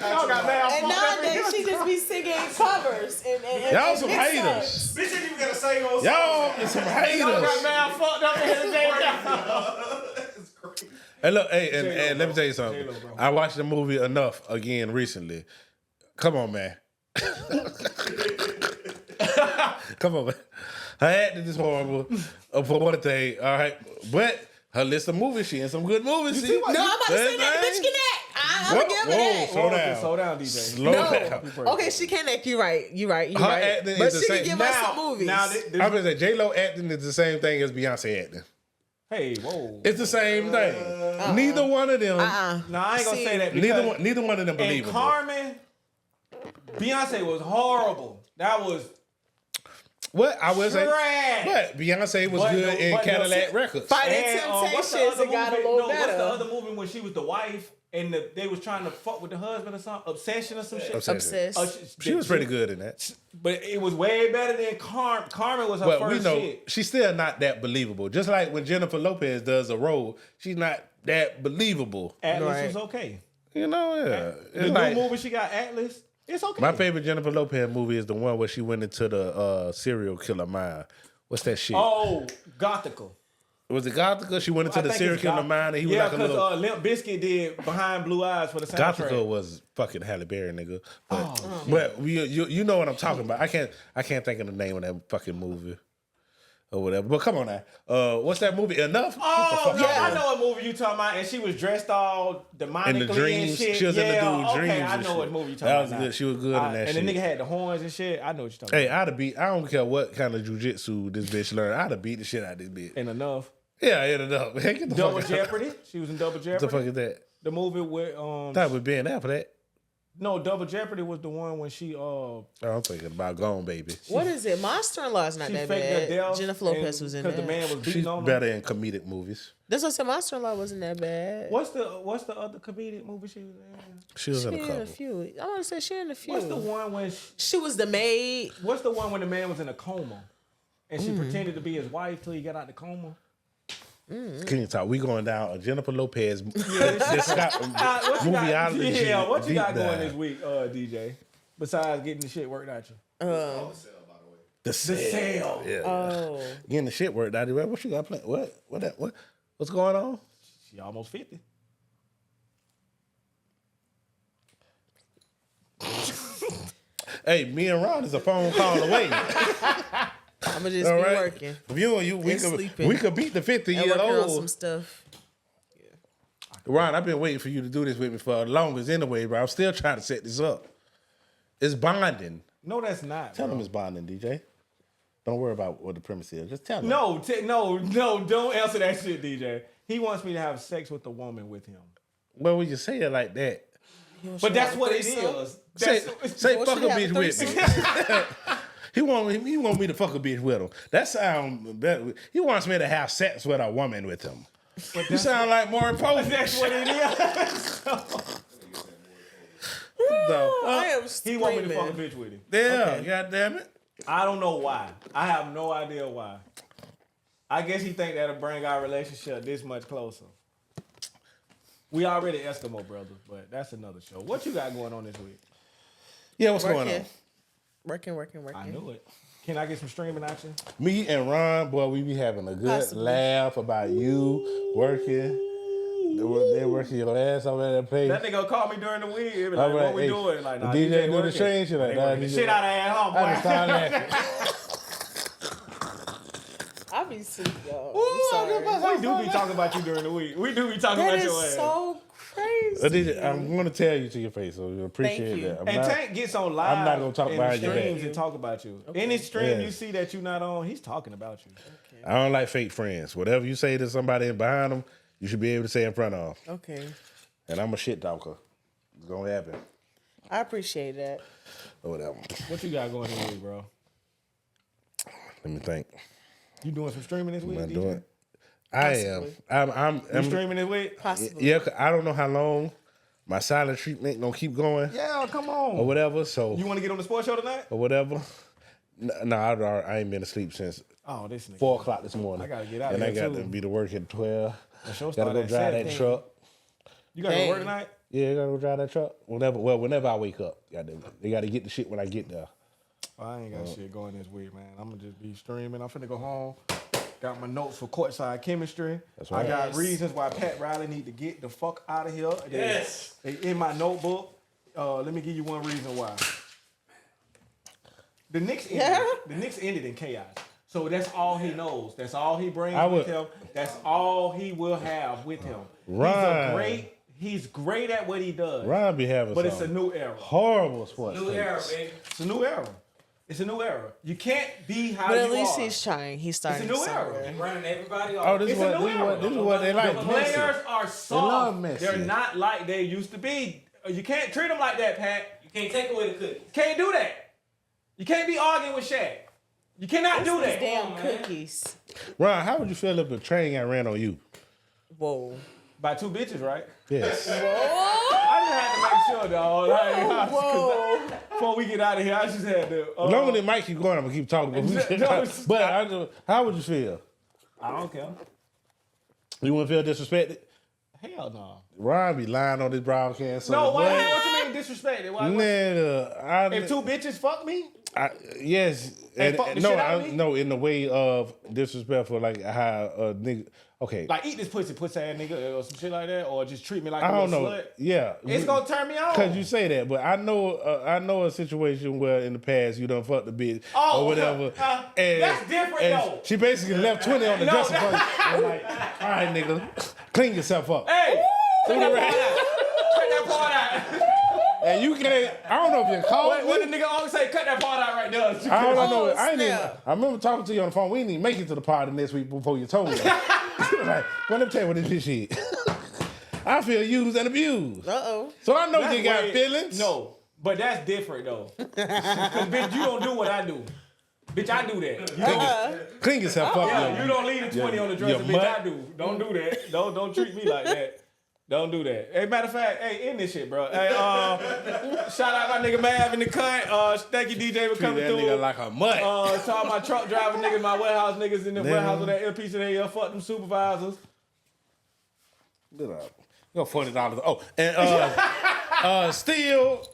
Speaker 2: Y'all got man.
Speaker 3: And nowadays she just be singing covers and
Speaker 4: Y'all some
Speaker 3: hit
Speaker 4: haters.
Speaker 3: songs.
Speaker 6: Bitch ain't even got to sing on
Speaker 4: Y'all is some
Speaker 2: Y'all got
Speaker 4: haters.
Speaker 2: man fucked up in here, J-Lo.
Speaker 6: It's crazy.
Speaker 4: Hey, look, hey, and
Speaker 2: J-Lo,
Speaker 4: let me
Speaker 2: bro.
Speaker 4: tell you something.
Speaker 2: J-Lo, bro.
Speaker 4: I watched the movie Enough again recently. Come on, man. Come on, man. Her acting is horrible for one thing, all right? But her list of movies, she in some good movies. See?
Speaker 3: No, I'm about to say that the bitch can act. I'm gonna give her that.
Speaker 4: Slow down.
Speaker 2: Slow down, DJ.
Speaker 4: Slow down.
Speaker 3: No. Okay, she can act. You right. You right.
Speaker 4: Her acting
Speaker 3: But
Speaker 4: is the
Speaker 3: she
Speaker 4: same.
Speaker 3: can give us some movies.
Speaker 2: Now,
Speaker 4: I'm gonna say J-Lo acting is the same thing as Beyonce acting.
Speaker 2: hey, whoa.
Speaker 4: It's the same thing. Neither one of them.
Speaker 2: No, I ain't gonna
Speaker 3: See,
Speaker 2: say that
Speaker 4: Neither one of them
Speaker 2: And
Speaker 4: believable.
Speaker 2: Carmen, Beyonce was horrible. That was
Speaker 4: What I will say,
Speaker 2: trash.
Speaker 4: but Beyonce was
Speaker 2: But
Speaker 4: good
Speaker 2: no-
Speaker 4: in
Speaker 2: but no-
Speaker 4: Cadillac Records.
Speaker 3: Fighting
Speaker 2: what's the
Speaker 3: Temptations,
Speaker 2: other
Speaker 3: it got a
Speaker 2: movie?
Speaker 3: little
Speaker 2: What's the
Speaker 3: better.
Speaker 2: other movie when she was the wife and they was trying to fuck with the husband or something? Obsession or some shit.
Speaker 3: Obsessed.
Speaker 4: She was pretty good in that.
Speaker 2: But it was way better than Carmen. Carmen was her
Speaker 4: But
Speaker 2: first
Speaker 4: we know
Speaker 2: shit.
Speaker 4: she's still not that believable. Just like when Jennifer Lopez does a role, she's not that believable.
Speaker 2: Atlas
Speaker 3: Right.
Speaker 2: was okay.
Speaker 4: You know, yeah.
Speaker 2: The
Speaker 4: It's like,
Speaker 2: new movie she got, Atlas, it's okay.
Speaker 4: my favorite Jennifer Lopez movie is the one where she went into the serial killer mine. What's that shit?
Speaker 2: Oh, Gothical.
Speaker 4: Was it Gothica? She went into
Speaker 2: I
Speaker 4: the
Speaker 2: think
Speaker 4: serial
Speaker 2: it's
Speaker 4: killer
Speaker 2: Goth-
Speaker 4: mine and he was
Speaker 2: yeah,
Speaker 4: like a
Speaker 2: because
Speaker 4: little.
Speaker 2: Limp Bizkit did Behind Blue Eyes for the soundtrack.
Speaker 4: Gothica was fucking Halle Berry, nigga. But you know what I'm talking about. I can't think of the name of that fucking movie or whatever. But come on now. What's that movie? Enough?
Speaker 2: Oh,
Speaker 4: Get the fuck
Speaker 2: yeah,
Speaker 4: out
Speaker 2: I
Speaker 4: of
Speaker 2: know what movie you talking about, and she was dressed all demonically and
Speaker 4: dreams.
Speaker 2: shit.
Speaker 4: She was in the
Speaker 2: yeah,
Speaker 4: dude
Speaker 2: okay,
Speaker 4: dreams
Speaker 2: I
Speaker 4: and
Speaker 2: know
Speaker 4: shit.
Speaker 2: what movie you talking
Speaker 4: That
Speaker 2: about.
Speaker 4: was
Speaker 2: now.
Speaker 4: good. She was good in that
Speaker 2: and
Speaker 4: shit.
Speaker 2: the nigga had the horns and shit. I know what you're talking
Speaker 4: Hey,
Speaker 2: about.
Speaker 4: I'd have beat. I don't care what kind of jujitsu this bitch learned. I'd have beat the shit out of this bitch.
Speaker 2: And Enough.
Speaker 4: Yeah, I ended up. Hey, get the
Speaker 2: Double
Speaker 4: fuck out.
Speaker 2: Jeopardy. She was in Double
Speaker 4: What
Speaker 2: Jeopardy.
Speaker 4: the fuck is that?
Speaker 2: The movie with
Speaker 4: That would be an after that.
Speaker 2: no, Double Jeopardy was the one when she
Speaker 4: Oh, I'm thinking about Gone Baby.
Speaker 3: What is it? Monster-in-Law is not
Speaker 2: she
Speaker 3: that
Speaker 2: faked her
Speaker 3: bad.
Speaker 2: death
Speaker 3: Jennifer Lopez was in
Speaker 2: because
Speaker 3: that.
Speaker 2: the man was beating
Speaker 4: She's
Speaker 2: on her.
Speaker 4: better in comedic movies.
Speaker 3: That's what I said. Monster-in-Law wasn't that bad.
Speaker 2: What's the other comedic movie she was in?
Speaker 4: She was
Speaker 3: She
Speaker 4: in a
Speaker 3: in a
Speaker 4: couple.
Speaker 3: few. I want to say she in a few.
Speaker 2: What's the one when
Speaker 3: She was the maid.
Speaker 2: What's the one when the man was in a coma and
Speaker 3: Mm-hmm.
Speaker 2: she pretended to be his wife till he got out the coma?
Speaker 4: KyngTalk. We going down a Jennifer Lopez
Speaker 2: What you got,
Speaker 4: movieology.
Speaker 2: yeah, what you
Speaker 4: deep
Speaker 2: got going
Speaker 4: dive.
Speaker 2: this week, DJ? Besides getting the shit worked out you.
Speaker 6: On the sale, by the way.
Speaker 4: The sale. Yeah.
Speaker 3: Oh.
Speaker 4: Getting the shit worked out. What you got planned? What's going on?
Speaker 2: She almost 50.
Speaker 4: Hey, me and Ron is a phone call away.
Speaker 3: I'm gonna just
Speaker 4: All
Speaker 3: be
Speaker 4: right.
Speaker 3: working
Speaker 4: We could beat the 50
Speaker 3: and
Speaker 4: year
Speaker 3: working on some
Speaker 4: old.
Speaker 3: stuff.
Speaker 4: Ron, I've been waiting for you to do this with me for the longest anyway, bro. I'm still trying to set this up. It's bonding.
Speaker 2: No, that's not.
Speaker 4: Tell
Speaker 2: bro.
Speaker 4: them it's bonding, DJ. Don't worry about what the premise is. Just tell them.
Speaker 2: No, don't answer that shit, DJ. He wants me to have sex with a woman with him.
Speaker 4: Well, we just say it like that.
Speaker 2: But that's what it is.
Speaker 4: Say
Speaker 3: What
Speaker 4: fuck
Speaker 3: should
Speaker 4: a
Speaker 3: have
Speaker 4: bitch
Speaker 3: a
Speaker 4: with me. He want me to fuck a bitch with him. That sound better. He wants me to have sex with a woman with him. You sound like more important.
Speaker 2: That's what it is.
Speaker 3: I am
Speaker 2: He want me to fuck a
Speaker 3: screaming.
Speaker 2: bitch with him.
Speaker 4: Yeah, God damn it.
Speaker 2: I don't know why. I have no idea why. I guess he think that'll bring our relationship this much closer. We already Eskimo brothers, but that's another show. What you got going on this week?
Speaker 4: Yeah, what's going on?
Speaker 3: Working.
Speaker 2: I knew it. Can I get some streaming action?
Speaker 4: Me and Ron, boy, we be having a good
Speaker 3: Possibly.
Speaker 4: laugh about you working. They're working your ass over at that place.
Speaker 2: That nigga call me during the week. He be
Speaker 4: All
Speaker 2: like,
Speaker 4: right,
Speaker 2: what we
Speaker 4: hey,
Speaker 2: doing? Like, nah,
Speaker 4: the DJ do the
Speaker 2: working.
Speaker 4: strange shit like
Speaker 2: They
Speaker 4: that.
Speaker 2: working the
Speaker 4: DJ.
Speaker 2: shit out of that home,
Speaker 4: I just
Speaker 2: boy.
Speaker 4: started laughing.
Speaker 3: I be sleep, y'all.
Speaker 4: Ooh,
Speaker 3: I'm sorry.
Speaker 2: We do be talking about you during the week. We do be talking
Speaker 3: That
Speaker 2: about your
Speaker 3: is
Speaker 2: ass.
Speaker 3: so crazy.
Speaker 4: DJ, I'm going to tell you to your face, so you appreciate
Speaker 3: you.
Speaker 4: that.
Speaker 2: And Tank gets on live
Speaker 4: I'm not gonna talk
Speaker 2: in
Speaker 4: behind your
Speaker 2: streams
Speaker 4: back.
Speaker 2: and talk about you. Any stream
Speaker 4: Yeah.
Speaker 2: you see that you're not on, he's talking about you.
Speaker 4: I don't like fake friends. Whatever you say to somebody behind them, you should be able to say in front of them.
Speaker 3: Okay.
Speaker 4: And I'm a shit talker. It's going to happen.
Speaker 3: I appreciate that.
Speaker 4: Or whatever.
Speaker 2: What you got going this week, bro?
Speaker 4: Let me think.
Speaker 2: You doing some streaming this week?
Speaker 4: Am I
Speaker 2: DJ?
Speaker 4: doing? I am. I'm
Speaker 2: You streaming this week?
Speaker 3: Possibly.
Speaker 4: Yeah, 'cause I don't know how long my silent treatment gonna keep going
Speaker 2: Yeah, come
Speaker 4: or
Speaker 2: on.
Speaker 4: whatever. So
Speaker 2: You want to get on the sports show tonight?
Speaker 4: or whatever. No, I ain't been asleep since
Speaker 2: Oh, this nigga.
Speaker 4: 4 o'clock this morning.
Speaker 2: I gotta get out
Speaker 4: and
Speaker 2: of
Speaker 4: I
Speaker 2: here,
Speaker 4: got
Speaker 2: too.
Speaker 4: to be to work at 12.
Speaker 2: The show
Speaker 4: Gotta
Speaker 2: started
Speaker 4: go
Speaker 2: at
Speaker 4: drive
Speaker 2: 7.
Speaker 4: that truck.
Speaker 2: You got to
Speaker 3: Dang.
Speaker 2: work tonight?
Speaker 4: Yeah, I gotta go drive that truck. Whenever I wake up. They gotta get the shit when I get there.
Speaker 2: I ain't got shit going this week, man. I'm gonna just be streaming. I'm finna go home. Got my notes for courtside chemistry.
Speaker 4: That's right.
Speaker 2: I got
Speaker 3: Yes.
Speaker 2: reasons why Pat Riley need to get the fuck out of here.
Speaker 5: Yes.
Speaker 2: They in my notebook. Let me give you one reason why. The Knicks ended in chaos. So that's all he knows. That's all he brings with him. That's all he will have with him.
Speaker 4: Right.
Speaker 2: He's great at what he does.
Speaker 4: Ron be having
Speaker 2: But it's a
Speaker 4: some
Speaker 2: new era.
Speaker 4: horrible sports.
Speaker 5: New era,
Speaker 4: takes.
Speaker 5: baby.
Speaker 2: It's a new era. It's a new era. You can't be how
Speaker 3: But
Speaker 2: you
Speaker 3: at least
Speaker 2: are.
Speaker 3: he's trying. He's starting
Speaker 2: new era.
Speaker 3: somewhere.
Speaker 5: Running everybody off.
Speaker 4: Oh, this is
Speaker 2: It's a
Speaker 4: what
Speaker 2: new
Speaker 4: this is
Speaker 2: era.
Speaker 4: what this is what they like.
Speaker 2: The
Speaker 4: Messi.
Speaker 2: players are
Speaker 4: love
Speaker 2: soft.
Speaker 4: Messi.
Speaker 2: They're not like they used to be. You can't treat them like that, Pat.
Speaker 5: You can't take away the cookies.
Speaker 2: Can't do that. You can't be arguing with Shaq. You cannot do
Speaker 3: These
Speaker 2: that.
Speaker 3: damn
Speaker 5: Come on, man.
Speaker 3: cookies.
Speaker 4: Ron, how would you feel if a train got ran on you?
Speaker 3: Whoa.
Speaker 2: By two bitches, right?
Speaker 4: Yes.
Speaker 2: I just had to make sure, dog. Like,
Speaker 3: Whoa.
Speaker 2: before we get out of here, I just had to.
Speaker 4: As long as the mic keep going, I'm gonna keep talking. But how would you feel?
Speaker 2: I don't care.
Speaker 4: You wouldn't feel disrespected?
Speaker 2: Hell no.
Speaker 4: Ron be lying on this broadcast. So
Speaker 2: No,
Speaker 4: boy,
Speaker 2: what you mean disrespected? Why?
Speaker 4: Nigga,
Speaker 2: If two bitches fuck me,
Speaker 4: yes,
Speaker 2: And fuck the shit out of me?
Speaker 4: no, in the way of disrespectful, like how a nigga. Okay,
Speaker 2: like eat this pussy ass nigga or some shit like that, or just treat me like
Speaker 4: I
Speaker 2: a
Speaker 4: don't
Speaker 2: little
Speaker 4: know.
Speaker 2: slut.
Speaker 4: Yeah,
Speaker 2: It's gonna turn me on.
Speaker 4: Cause you say that, but I know a situation where in the past you done fucked the bitch
Speaker 2: Oh,
Speaker 4: or whatever.
Speaker 2: that's different, though.
Speaker 4: She basically left 20 on the
Speaker 2: No,
Speaker 4: dresser. I'm like, all right, nigga, clean yourself up.
Speaker 2: Hey, cut that
Speaker 4: Right.
Speaker 2: part out. Cut that part out.
Speaker 4: And you can't. I don't know if you're cold.
Speaker 2: What the nigga always say? Cut that part out right there.
Speaker 4: I don't know.
Speaker 3: Oh,
Speaker 4: I ain't even,
Speaker 3: snap.
Speaker 4: I remember talking to you on the phone. We didn't even make it to the party next week before you told me. Like, well, let me tell you what this bitch is. I feel used and abused.
Speaker 3: Uh-oh.
Speaker 4: So I know
Speaker 2: That's
Speaker 4: you got
Speaker 2: way-
Speaker 4: feelings.
Speaker 2: No, but that's different though. Cause bitch, you don't do what I do. Bitch, I do that.
Speaker 4: Clean yourself up.
Speaker 2: Yeah,
Speaker 4: yo.
Speaker 2: you don't leave the 20 on the dresser, bitch.
Speaker 4: mutt.
Speaker 2: I do. Don't do that. Don't treat me like that. Don't do that. Hey, matter of fact, hey, end this shit, bro. Hey, shout out my nigga Mav in the cut. Thank you, DJ, for
Speaker 4: Treat
Speaker 2: coming
Speaker 4: that
Speaker 2: through.
Speaker 4: nigga like a mutt.
Speaker 2: To all my truck driver niggas, my warehouse niggas in the
Speaker 4: Damn.
Speaker 2: warehouse with that earpiece in their ear. Fuck them supervisors.
Speaker 4: You got $40. Oh, and Still,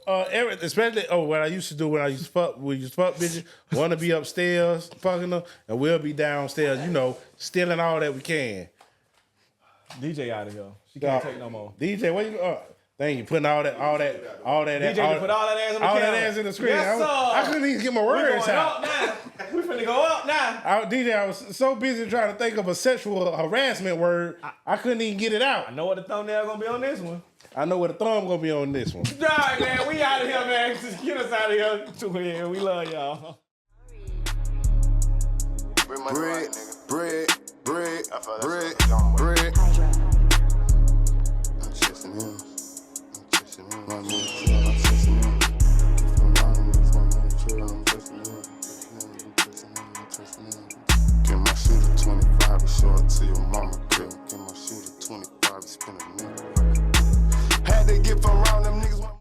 Speaker 4: especially what I used to do when I used to fuck bitches, want to be upstairs fucking them, and we'll be downstairs, stealing all that we can.
Speaker 2: DJ out of here. She can't take no more.
Speaker 4: DJ, what you? Thank you, putting all that.
Speaker 2: DJ, you put all that ass on the
Speaker 4: all
Speaker 2: camera.
Speaker 4: that ass in the screen.
Speaker 2: Yes, sir.
Speaker 4: I couldn't even get my words out.
Speaker 2: We finna go up now.
Speaker 4: DJ, I was so busy trying to think of a sexual harassment word, I couldn't even get it out.
Speaker 2: I know what the thumbnail gonna be on this one.
Speaker 4: I know what the thumb gonna be on this one.
Speaker 2: All right, man. We out of here, man. Just get us out of here. We love y'all.
Speaker 1: Bread. I'm chasing him. My nigga chill, I'm chasing him. Keep from lying, niggas want me to chill, I'm chasing him. Get my shooter 25 and show it to your mama, girl. Get my shooter 25 and spin a nigga. Had to get from around them niggas.